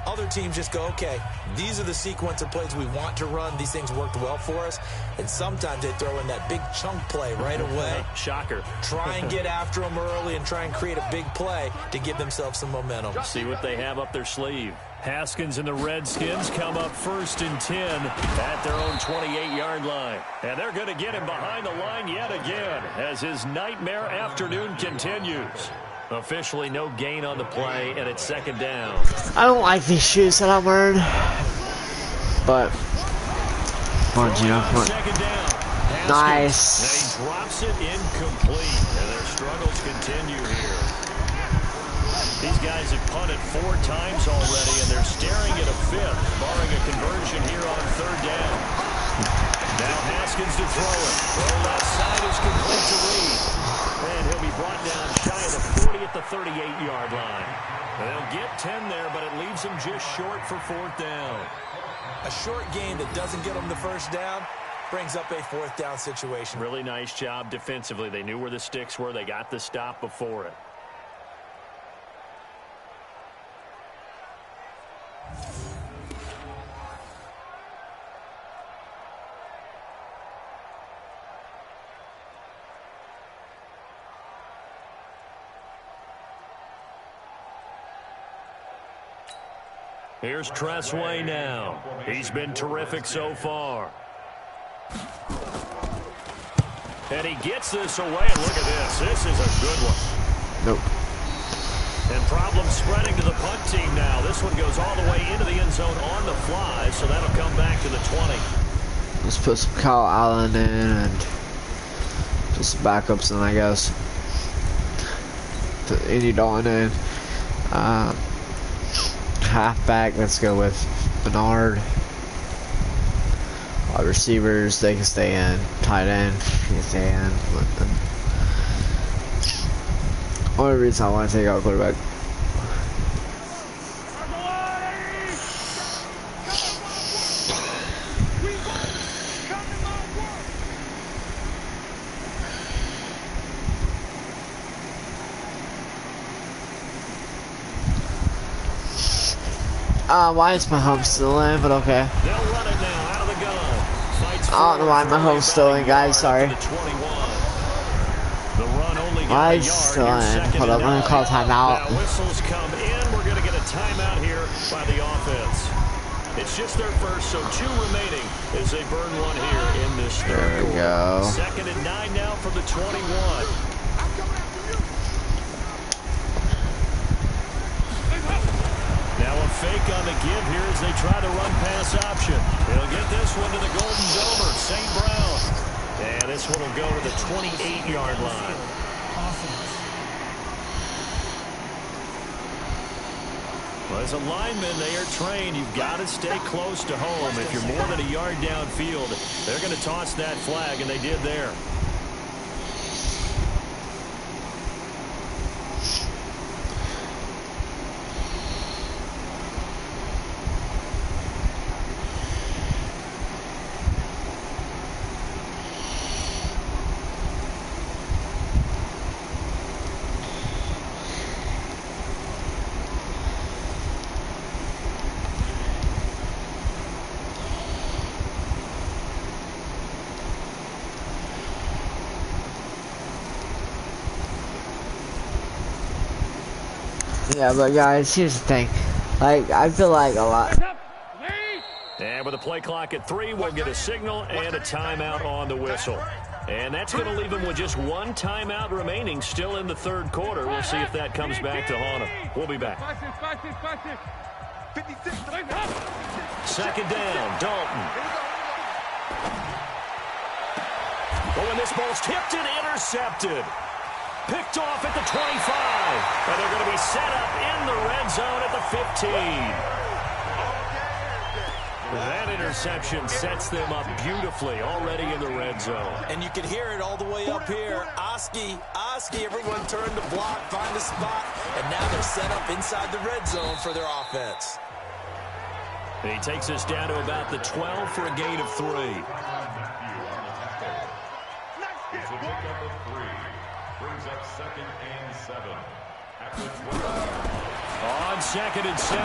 Other teams just go, okay, these are the sequence of plays we want to run. These things worked well for us. And sometimes they throw in that big chunk play right away. Shocker. Try and get after them early and try and create a big play to give themselves some momentum. See what they have up their sleeve. Haskins and the Redskins come up 1st and 10 at their own 28-yard line. And they're going to get him behind the line yet again as his nightmare afternoon continues. Officially no gain on the play, and it's 2nd down. I don't like these shoes that I'm wearing, but come on, Gino, come on. 2nd down. Haskins, Nice. and he drops it incomplete, and their struggles continue here. These guys have punted 4 times already, and they're staring at a 5th, barring a conversion here on 3rd down. Now Haskins to throw it. Throw left side is complete to Reed. And he'll be brought down shy of the 40 at the 38-yard line. And they'll get 10 there, but it leaves them just short for 4th down. A short game that doesn't get them the 1st down brings up a 4th down situation. Really nice job defensively. They knew where the sticks were. They got the stop before it. Here's Tressway now. He's been terrific so far. And he gets this away, and look at this. This is a good one. Nope. And problems spreading to the punt team now. This one goes all the way into the end zone on the fly, so that'll come back to the 20. Let's put some Kyle Allen in and just some backups in, I guess. Put Andy Dalton in. Halfback, let's go with Bernard. Wide receivers, they can stay in. Tight end, you can stay in. Only reason I want to take out quarterback. Why is Mahomes still in? But okay. They'll run it now out of the gun. Fights I don't know why Mahomes still in, guys. Sorry. The run only Why got a is yard. still Here's in? 2nd Hold on, and I'm gonna call 9. timeout. Now whistles come in. We're going to get a timeout here by the offense. It's just their first, so 2 remaining as they burn one here in this third There we quarter. go. 2nd and 9 now from the 21. Now a fake on the give here as they try to run pass option. They'll get this one to the Golden Domer, St. Brown. And this one will go to the 28-yard line. Well, as a lineman, they are trained. You've got to stay close to home. If you're more than a yard downfield, they're going to toss that flag, and they did there. Yeah, but guys, here's the thing. Like, I feel like a lot. And with a play clock at 3, we'll get a signal and a timeout on the whistle. And that's going to leave them with just 1 timeout remaining still in the third quarter. We'll see if that comes back to haunt them. We'll be back. 2nd down, Dalton. Oh, and this ball's tipped and intercepted. Picked off at the 25. And they're going to be set up in the red zone at the 15. That interception sets them up beautifully already in the red zone. And you can hear it all the way up here. Oski, everyone turned to block, find a spot, and now they're set up inside the red zone for their offense. And he takes us down to about the 12 for a gain of 3. It's a pickup of 3. Brings up 2nd and 7. On 2nd and 7,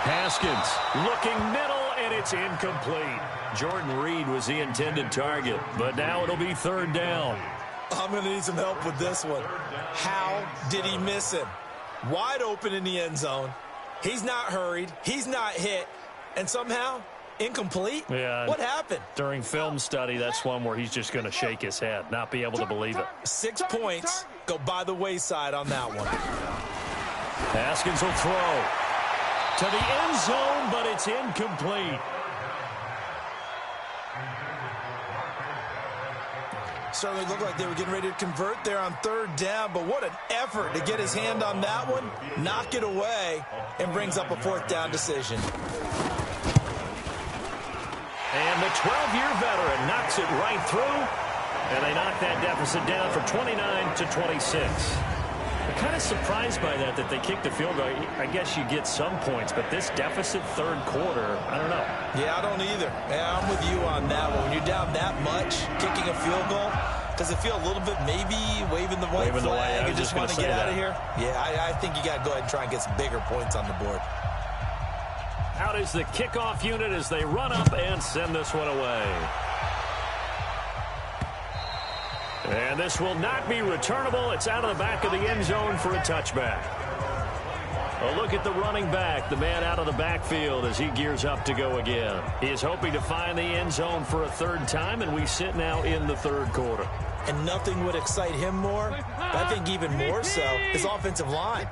Haskins looking middle, and it's incomplete. Jordan Reed was the intended target, but now it'll be 3rd down. I'm going to need some help with this one. How did he miss him? Wide open in the end zone. He's not hurried. He's not hit. And somehow, incomplete? Yeah. What happened? During film study, that's one where he's just going to shake his head, not be able to believe it. 6 points go by the wayside on that one. Haskins will throw to the end zone, but it's incomplete. Certainly looked like they were getting ready to convert there on 3rd down, but what an effort to get his hand on that one, knock it away, and brings up a 4th down decision. And the 12-year veteran knocks it right through, and they knock that deficit down from 29 to 26. I'm kind of surprised by that they kicked the field goal. I guess you get some points, but this deficit 3rd quarter, I don't know. Yeah, I don't either. Yeah, I'm with you on that one. When you're down that much, kicking a field goal, does it feel a little bit maybe waving the white flag and just want to get out of here? Yeah, I think you got to go ahead and try and get some bigger points on the board. Out is the kickoff unit as they run up and send this one away. And this will not be returnable. It's out of the back of the end zone for a touchback. A look at the running back, the man out of the backfield as he gears up to go again. He is hoping to find the end zone for a 3rd time, and we sit now in the 3rd quarter. And nothing would excite him more, but I think even more so, his offensive line.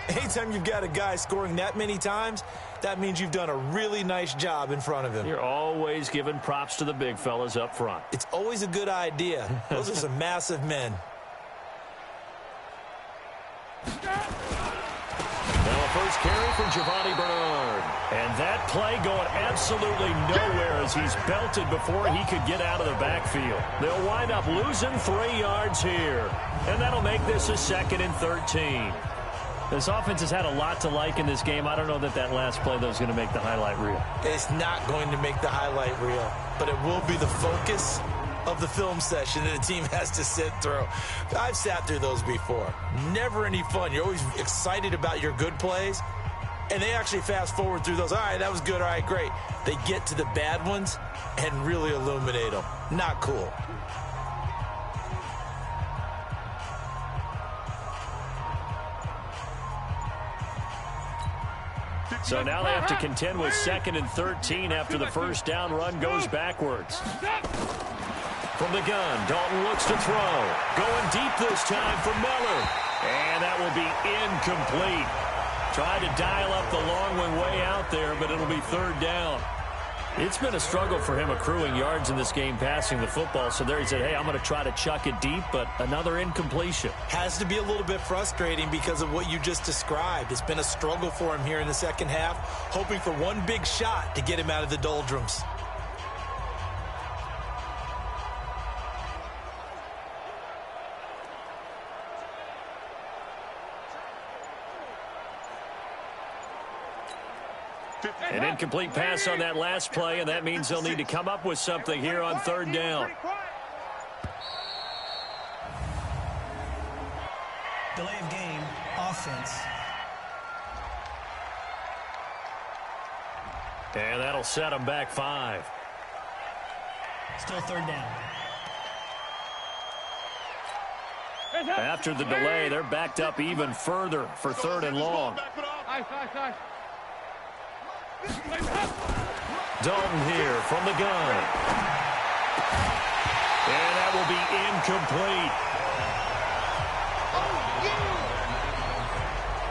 Anytime you've got a guy scoring that many times, that means you've done a really nice job in front of him. You're always giving props to the big fellas up front. It's always a good idea. Those are some massive men. Now a first carry for Giovanni Bernard. And that play going absolutely nowhere as he's belted before he could get out of the backfield. They'll wind up losing 3 yards here. And that'll make this a 2nd and 13. This offense has had a lot to like in this game. I don't know that last play, though, is going to make the highlight reel. It's not going to make the highlight reel, but it will be the focus of the film session that the team has to sit through. I've sat through those before. Never any fun. You're always excited about your good plays, and they actually fast forward through those. All right, that was good. All right, great. They get to the bad ones and really illuminate them. Not cool. So now they have to contend with 2nd and 13 after the first down run goes backwards. From the gun, Dalton looks to throw. Going deep this time for Miller. And that will be incomplete. Tried to dial up the long one way out there, but it'll be 3rd down. It's been a struggle for him accruing yards in this game passing the football. So there he said, hey, I'm going to try to chuck it deep, but another incompletion. Has to be a little bit frustrating because of what you just described. It's been a struggle for him here in the 2nd half, hoping for one big shot to get him out of the doldrums. An incomplete pass on that last play, and that means they'll need to come up with something here on 3rd down. Delay of game, offense. And that'll set them back 5. Still 3rd down. After the delay, they're backed up even further for 3rd and long. Dalton here from the gun. And that will be incomplete.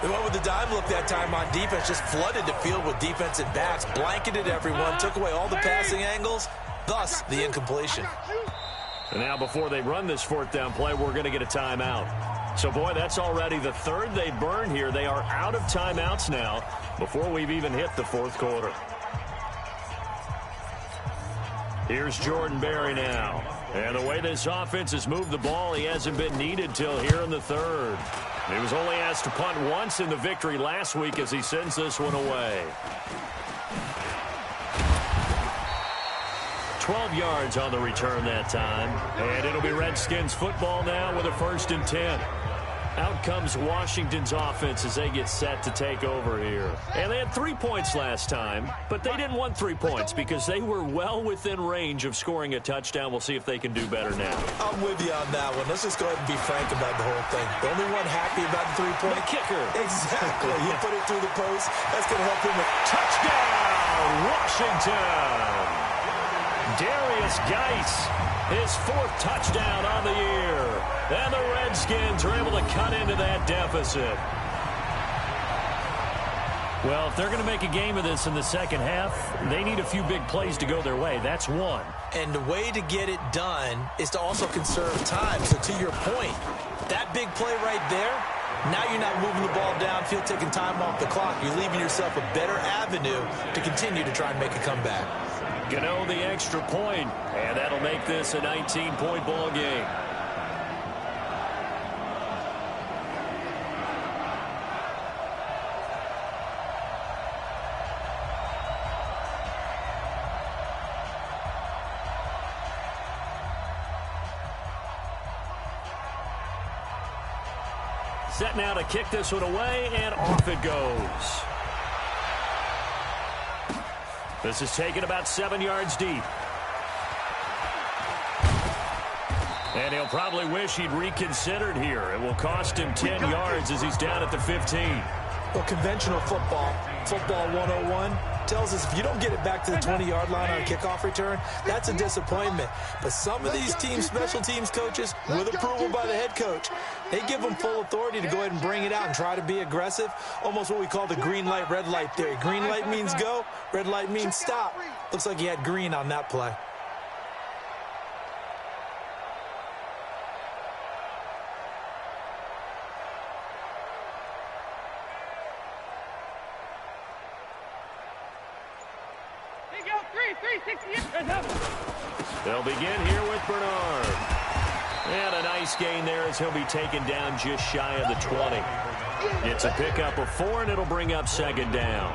They went with the dive look that time on defense, just flooded the field with defensive backs, blanketed everyone, took away all the passing angles, thus the incompletion. And now before they run this 4th down play, we're going to get a timeout. So, boy, that's already the 3rd they've burned here. They are out of timeouts now before we've even hit the 4th quarter. Here's Jordan Berry now. And the way this offense has moved the ball, he hasn't been needed till here in the 3rd. He was only asked to punt once in the victory last week as he sends this one away. 12 yards on the return that time. And it'll be Redskins football now with a 1st and 10. Out comes Washington's offense as they get set to take over here. And they had 3 points last time, but they didn't want 3 points because they were well within range of scoring a touchdown. We'll see if they can do better now. I'm with you on that one. Let's just go ahead and be frank about the whole thing. The only one happy about the 3-point. The kicker. Exactly. You put it through the post. That's going to help him with Touchdown, Washington. Darius Geis, his 4th touchdown on the year. And the Redskins are able to cut into that deficit. Well, if they're going to make a game of this in the second half, they need a few big plays to go their way. That's one. And the way to get it done is to also conserve time. So to your point, that big play right there, now you're not moving the ball downfield, taking time off the clock. You're leaving yourself a better avenue to continue to try and make a comeback. Gano the extra point, and that'll make this a 19-point ball game. Set now to kick this one away, and off it goes. This is taken about 7 yards deep. And he'll probably wish he'd reconsidered here. It will cost him 10 yards as he's down at the 15. Well, conventional football 101, tells us if you don't get it back to the 20-yard line on a kickoff return, that's a disappointment. But some of these teams, special teams coaches, with approval by the head coach, they give them full authority to go ahead and bring it out and try to be aggressive, almost what we call the green light, red light theory. Green light means go, red light means stop. Looks like he had green on that play. They'll begin here with Bernard. And a nice gain there as he'll be taken down just shy of the 20. It's a pickup of 4, and it'll bring up second down.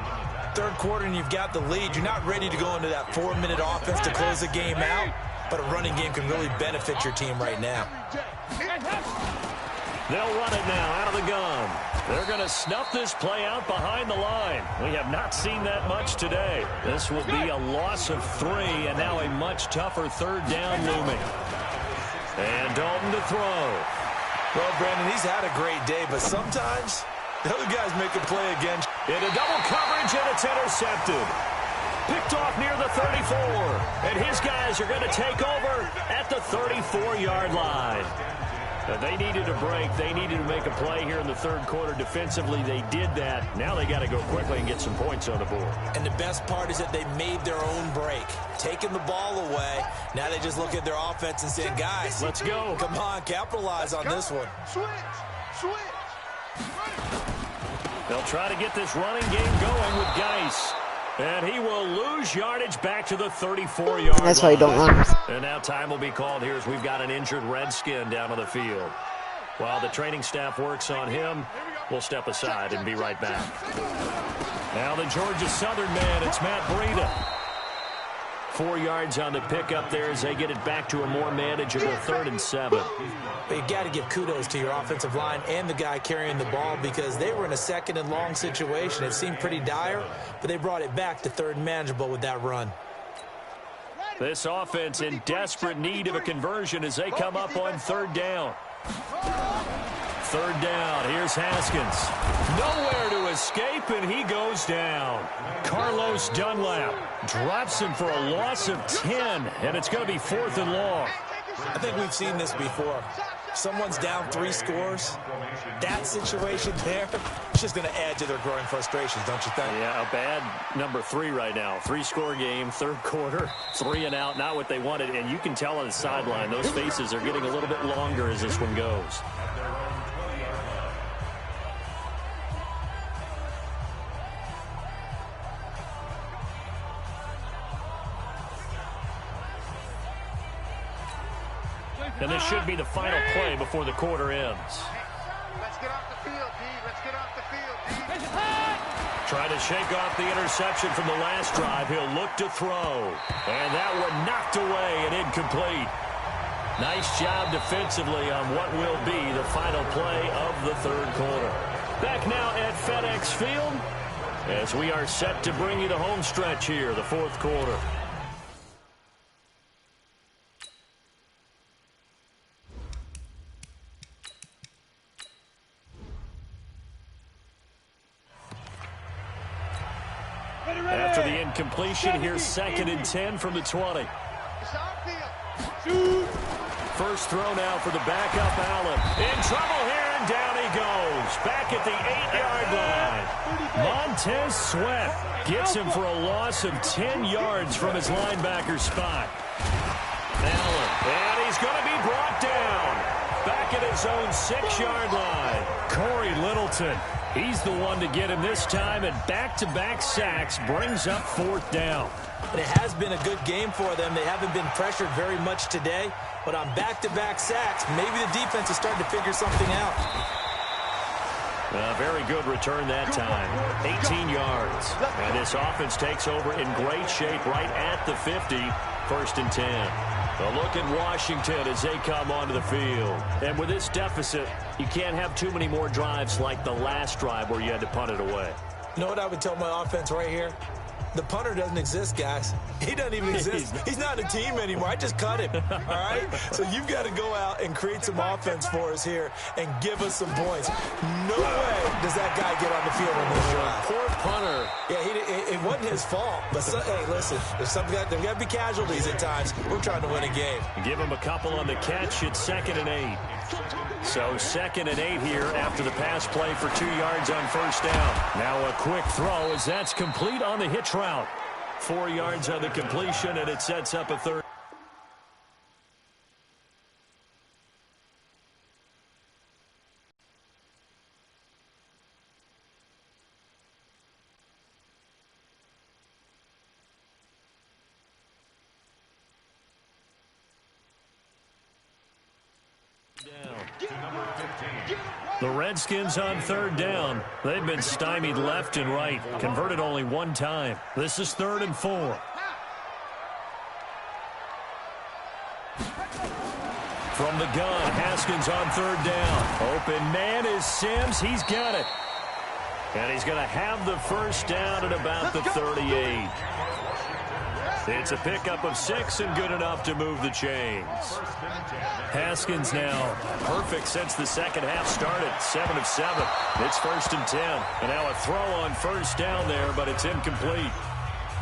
Third quarter, and you've got the lead. You're not ready to go into that 4-minute offense to close the game out, but a running game can really benefit your team right now. They'll run it now out of the gun. They're going to snuff this play out behind the line. We have not seen that much today. This will be a loss of 3, and now a much tougher third down looming. And Dalton to throw. Well, Brandon, he's had a great day, but sometimes the other guys make a play again. Into double coverage, and it's intercepted. Picked off near the 34. And his guys are going to take over at the 34-yard line. They needed a break. They needed to make a play here in the third quarter. Defensively, they did that. Now they got to go quickly and get some points on the board. And the best part is that they made their own break. Taking the ball away. Now they just look at their offense and say, guys, let's go. Come on, capitalize on this one. Switch. They'll try to get this running game going with Geis. And he will lose yardage back to the 34-yard line. That's why you don't run. And now time will be called here as we've got an injured Redskin down on the field. While the training staff works on him, we'll step aside and be right back. Now the Georgia Southern man, it's Matt Breida. 4 yards on the pickup there as they get it back to a more manageable 3rd and 7. But you got to give kudos to your offensive line and the guy carrying the ball because they were in a 2nd and long situation. It seemed pretty dire, but they brought it back to 3rd and manageable with that run. This offense in desperate need of a conversion as they come up on 3rd down. 3rd down, here's Haskins. Nowhere to escape, and he goes down. Carlos Dunlap drops him for a loss of 10, and it's going to be 4th and long. I think we've seen this before. Someone's down 3 scores. That situation there, it's just going to add to their growing frustrations, don't you think? Yeah, a bad number 3 right now. 3-score game, 3rd quarter, 3 and out, not what they wanted. And you can tell on the sideline, those faces are getting a little bit longer as this one goes. And this should be the final play before the quarter ends. Let's get off the field, D. Let's get off the field, D. Trying to shake off the interception from the last drive. He'll look to throw. And that one knocked away and incomplete. Nice job defensively on what will be the final play of of the third quarter. Back now at FedEx Field as we are set to bring you the home stretch here, the fourth quarter. After the incompletion, here's 2nd and 10 from the 20. First throw now for the backup Allen. In trouble here, and down he goes. Back at the 8-yard line. Montez Sweat gets him for a loss of 10 yards from his linebacker spot. Allen, and he's going to be brought down. Back at his own 6-yard line. Corey Littleton. He's the one to get him this time, and back-to-back sacks brings up 4th down. And it has been a good game for them. They haven't been pressured very much today, but on back-to-back sacks, maybe the defense is starting to figure something out. A very good return that time. 18 yards. And this offense takes over in great shape right at the 50. 1st and 10. A look at Washington as they come onto the field. And with this deficit, you can't have too many more drives like the last drive where you had to punt it away. You know what I would tell my offense right here? The punter doesn't exist, guys. He doesn't even exist. He's not a team anymore. I just cut him, all right? So you've got to go out and create some offense for us here and give us some points. No way does that guy get on the field on this drive. Poor punter. Yeah, it wasn't his fault. But, hey, listen, there's got to be casualties at times. We're trying to win a game. Give him a couple on the catch. It's 2nd and 8. So 2nd and 8 here after the pass play for 2 yards on 1st down. Now a quick throw as that's complete on the hitch route. 4 yards on the completion, and it sets up a 3rd. The Redskins on 3rd down. They've been stymied left and right. Converted only one time. This is 3rd and 4. From the gun, Haskins on 3rd down. Open man is Sims. He's got it. And he's going to have the 1st down at about the 38. It's a pickup of 6 and good enough to move the chains. Haskins now perfect since the second half started. 7 of 7. It's 1st and 10. And now a throw on 1st down there, but it's incomplete.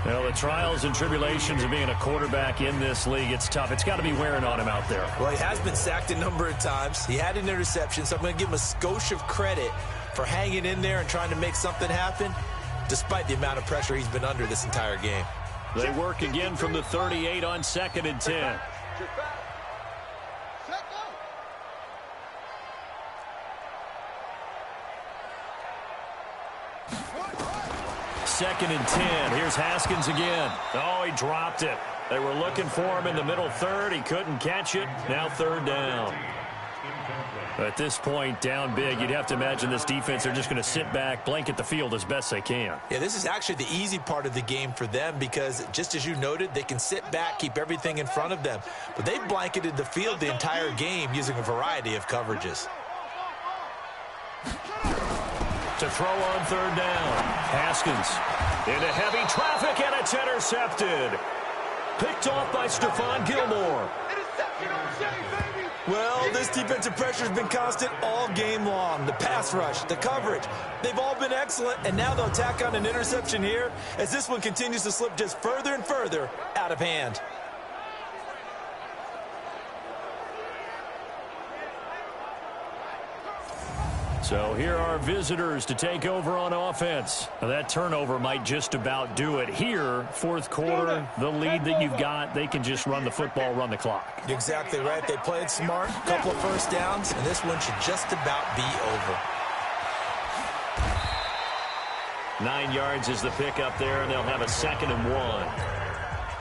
Well, the trials and tribulations of being a quarterback in this league, it's tough. It's got to be wearing on him out there. Well, he has been sacked a number of times. He had an interception, so I'm going to give him a skosh of credit for hanging in there and trying to make something happen, despite the amount of pressure he's been under this entire game. They work again from the 38 on 2nd and 10. Second and 10. Here's Haskins again. Oh, he dropped it. They were looking for him in the middle third. He couldn't catch it. Now 3rd down. At this point, down big, you'd have to imagine this defense, they're just going to sit back, blanket the field as best they can. Yeah, this is actually the easy part of the game for them because, just as you noted, they can sit back, keep everything in front of them. But they've blanketed the field the entire game using a variety of coverages. To throw on 3rd down. Haskins into heavy traffic, and it's intercepted. Picked off by Stephon Gilmore. Well, this defensive pressure has been constant all game long. The pass rush, the coverage, they've all been excellent, and now they'll tack on an interception here as this one continues to slip just further and further out of hand. So here are visitors to take over on offense. Now that turnover might just about do it. Here, 4th quarter, the lead that you've got, they can just run the football, run the clock. You're exactly right. They played smart, a couple of 1st downs, and this one should just about be over. 9 yards is the pickup there, and they'll have a 2nd and 1.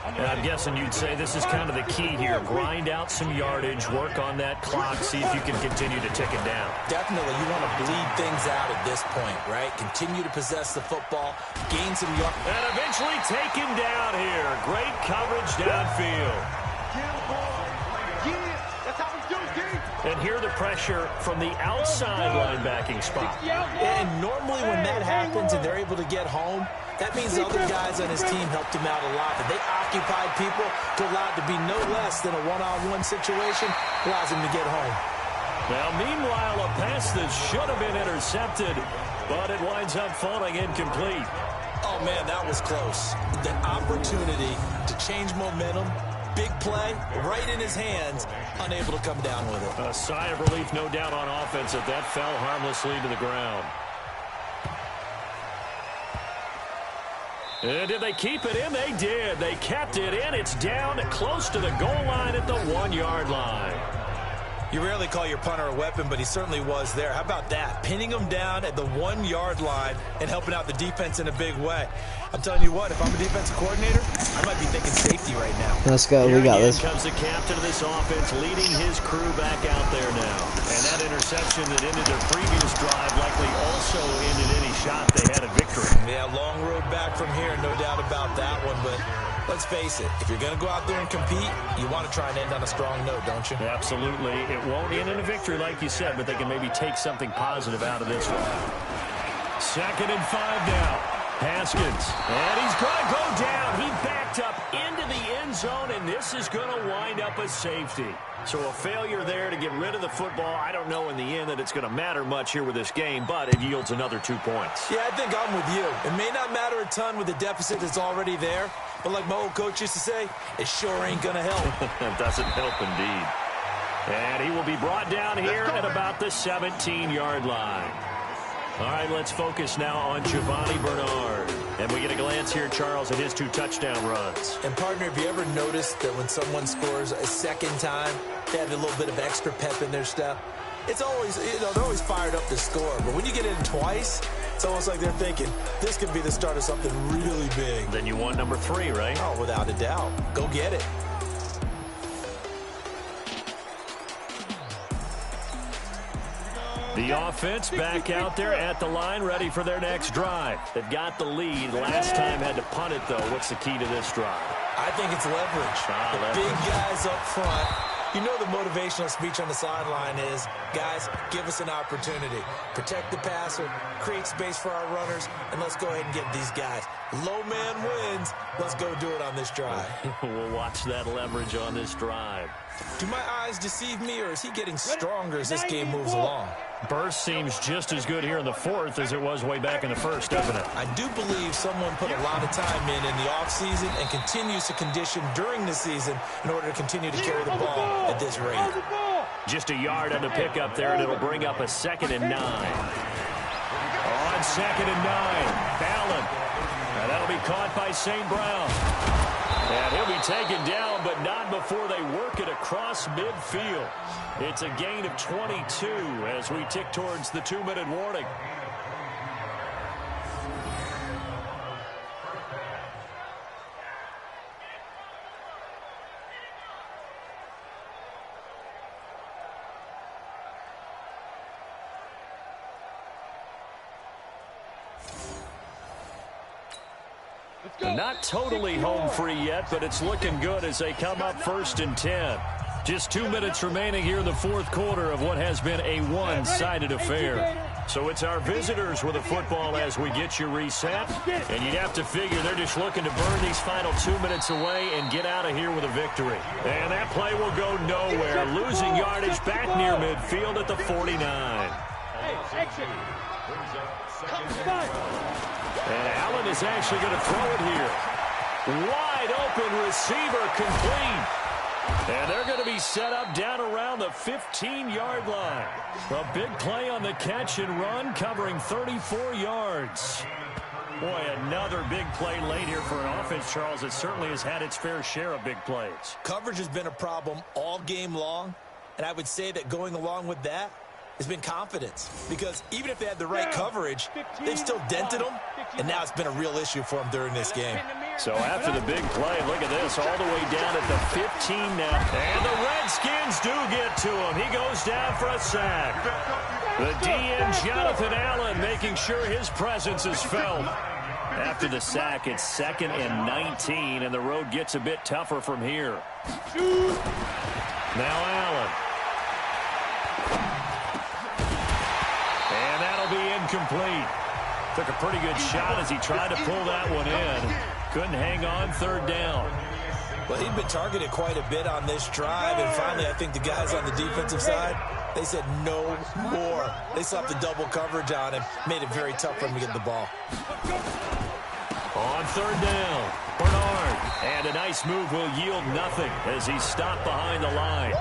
And I'm guessing you'd say this is kind of the key here. Grind out some yardage, work on that clock, see if you can continue to tick it down. Definitely. You want to bleed things out at this point, right? Continue to possess the football, gain some yards. And eventually take him down here. Great coverage downfield. And And here the pressure from the outside linebacking spot. And normally when that happens and they're able to get home, that means other guys on his team helped him out a lot. That they occupied people to allow it to be no less than a one-on-one situation, allows him to get home. Now, meanwhile, a pass that should have been intercepted, but it winds up falling incomplete. Oh, man, that was close. The opportunity to change momentum, big play, right in his hands, unable to come down with it. A sigh of relief, no doubt, on offense that fell harmlessly to the ground. And did they keep it in? They did. They kept it in. It's down close to the goal line at the 1-yard line. You rarely call your punter a weapon, but he certainly was there. How about that? Pinning him down at the 1-yard line and helping out the defense in a big way. I'm telling you what, if I'm a defensive coordinator, I might be thinking safety right now. Let's go. We got this. Here comes the captain of this offense, leading his crew back out there now. And that interception that ended their previous drive likely also ended any shot they had at victory. Yeah, long road back from here, no doubt about that one. But let's face it, if you're going to go out there and compete, you want to try and end on a strong note, don't you? Absolutely. It won't end in a victory, like you said, but they can maybe take something positive out of this one. 2nd and 5 now. Haskins, and he's going to go down. He backed up into the end zone, and this is going to wind up a safety. So a failure there to get rid of the football. I don't know in the end that it's going to matter much here with this game, but it yields another 2 points. Yeah, I think I'm with you. It may not matter a ton with the deficit that's already there, but like my old coach used to say, it sure ain't going to help. It doesn't help indeed. And he will be brought down here at about the 17-yard line. All right, let's focus now on Giovanni Bernard. And we get a glance here, Charles, at his 2 touchdown runs. And, partner, have you ever noticed that when someone scores a second time, they have a little bit of extra pep in their step? It's always, they're always fired up to score. But when you get in twice, it's almost like they're thinking, this could be the start of something really big. Then you want number 3, right? Oh, without a doubt. Go get it. The offense back out there at the line, ready for their next drive. They've got the lead. Last time had to punt it, though. What's the key to this drive? I think it's leverage. The big guys up front. You know the motivational speech on the sideline is, guys, give us an opportunity. Protect the passer, create space for our runners, and let's go ahead and get these guys. Low man wins. Let's go do it on this drive. We'll watch that leverage on this drive. Do my eyes deceive me, or is he getting stronger as this game moves along? Burst seems just as good here in the 4th as it was way back in the 1st, doesn't it? I do believe someone put a lot of time in the offseason and continues to condition during the season in order to continue to carry the ball at this rate. Just a yard on the pickup there, and it'll bring up a 2nd and 9. On 2nd and 9, Allen. And that'll be caught by St. Brown. And he'll be taken down, but not before they work it across midfield. It's a gain of 22 as we tick towards the 2-minute warning. Not totally home free yet, but it's looking good as they come up 1st and 10. Just 2 minutes remaining here in the 4th quarter of what has been a one-sided affair. So it's our visitors with the football as we get you reset. And you'd have to figure they're just looking to burn these final 2 minutes away and get out of here with a victory. And that play will go nowhere. Losing yardage back near midfield at the 49. And Allen is actually going to throw it here. Wide open receiver complete. And they're going to be set up down around the 15-yard line. A big play on the catch and run, covering 34 yards. Boy, another big play late here for an offense, Charles, that certainly has had its fair share of big plays. Coverage has been a problem all game long, and I would say that going along with that has been confidence, because even if they had the right coverage, they've still dented them, and now it's been a real issue for them during this game. So after the big play, look at this, all the way down at the 15 now. And the Redskins do get to him. He goes down for a sack. The DN, Jonathan Allen, making sure his presence is felt. After the sack, it's 2nd and 19, and the road gets a bit tougher from here. Now Allen. incomplete. Took a pretty good shot as he tried to pull that one in. Couldn't hang on, third down. Well, he'd been targeted quite a bit on this drive, and finally I think the guys on the defensive side, they said no more. They slapped the double coverage on him, made it very tough for him to get the ball. On third down, Bernard. And a nice move will yield nothing as he's stopped behind the line.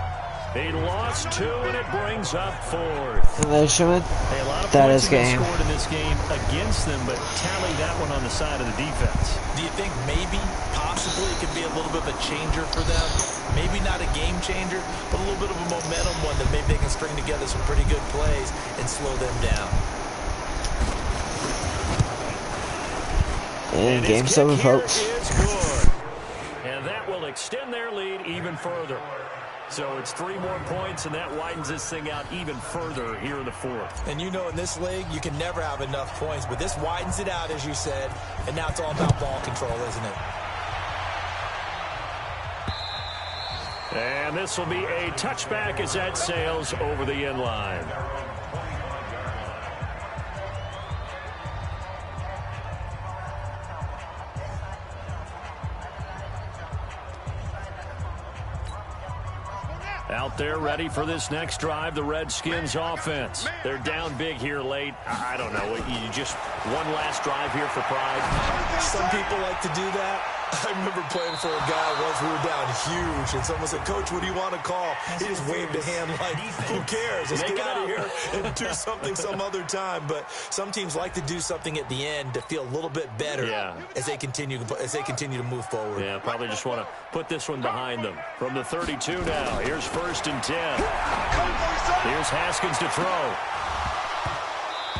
He lost 2, and it brings up 4th. Hey, a lot of that points is have been game. scored in this game against them, but tally that one on the side of the defense. Do you think maybe, possibly, it could be a little bit of a changer for them? Maybe not a game changer, but a little bit of a momentum one that maybe they can string together some pretty good plays and slow them down. And game 7, folks. Is good. And that will extend their lead even further. So it's 3 more points, and that widens this thing out even further here in the 4th. And you know in this league, you can never have enough points, but this widens it out, as you said, and now it's all about ball control, isn't it? And this will be a touchback as that sails over the end line. Out there ready for this next drive, the Redskins offense. They're down big here late. I don't know. You just one last drive here for pride. Some people like to do that. I remember playing for a guy once. We were down huge, and someone said, "Coach, what do you want to call?" He just waved a hand like, "Who cares? Let's get out of here and do something some other time." But some teams like to do something at the end to feel a little bit better as they continue to move forward. Yeah, probably just want to put this one behind them. From the 32 now, here's 1st and 10. Here's Haskins to throw.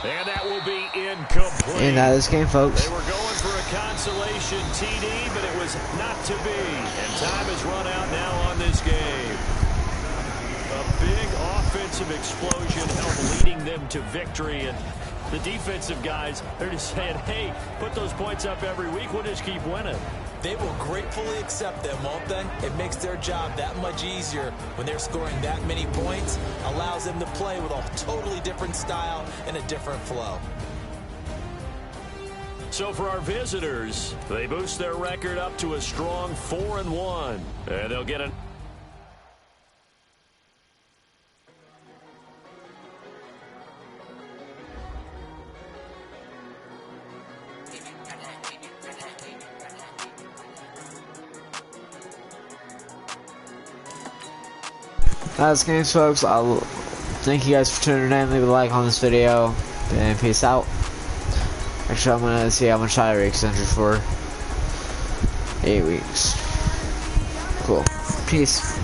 And that will be incomplete. And that is game, folks. They were going for a consolation TD, but it was not to be. And time has run out now on this game. A big offensive explosion helped leading them to victory. And the defensive guys, they're just saying, hey, put those points up every week. We'll just keep winning. They will gratefully accept them, won't they? It makes their job that much easier when they're scoring that many points. Allows them to play with a totally different style and a different flow. So for our visitors, they boost their record up to a strong 4-1. And they'll get an... That's games, folks. I'll thank you guys for tuning in. Leave a like on this video, and peace out. Actually, I'm gonna see how much salary extension for 8 weeks. Cool. Peace.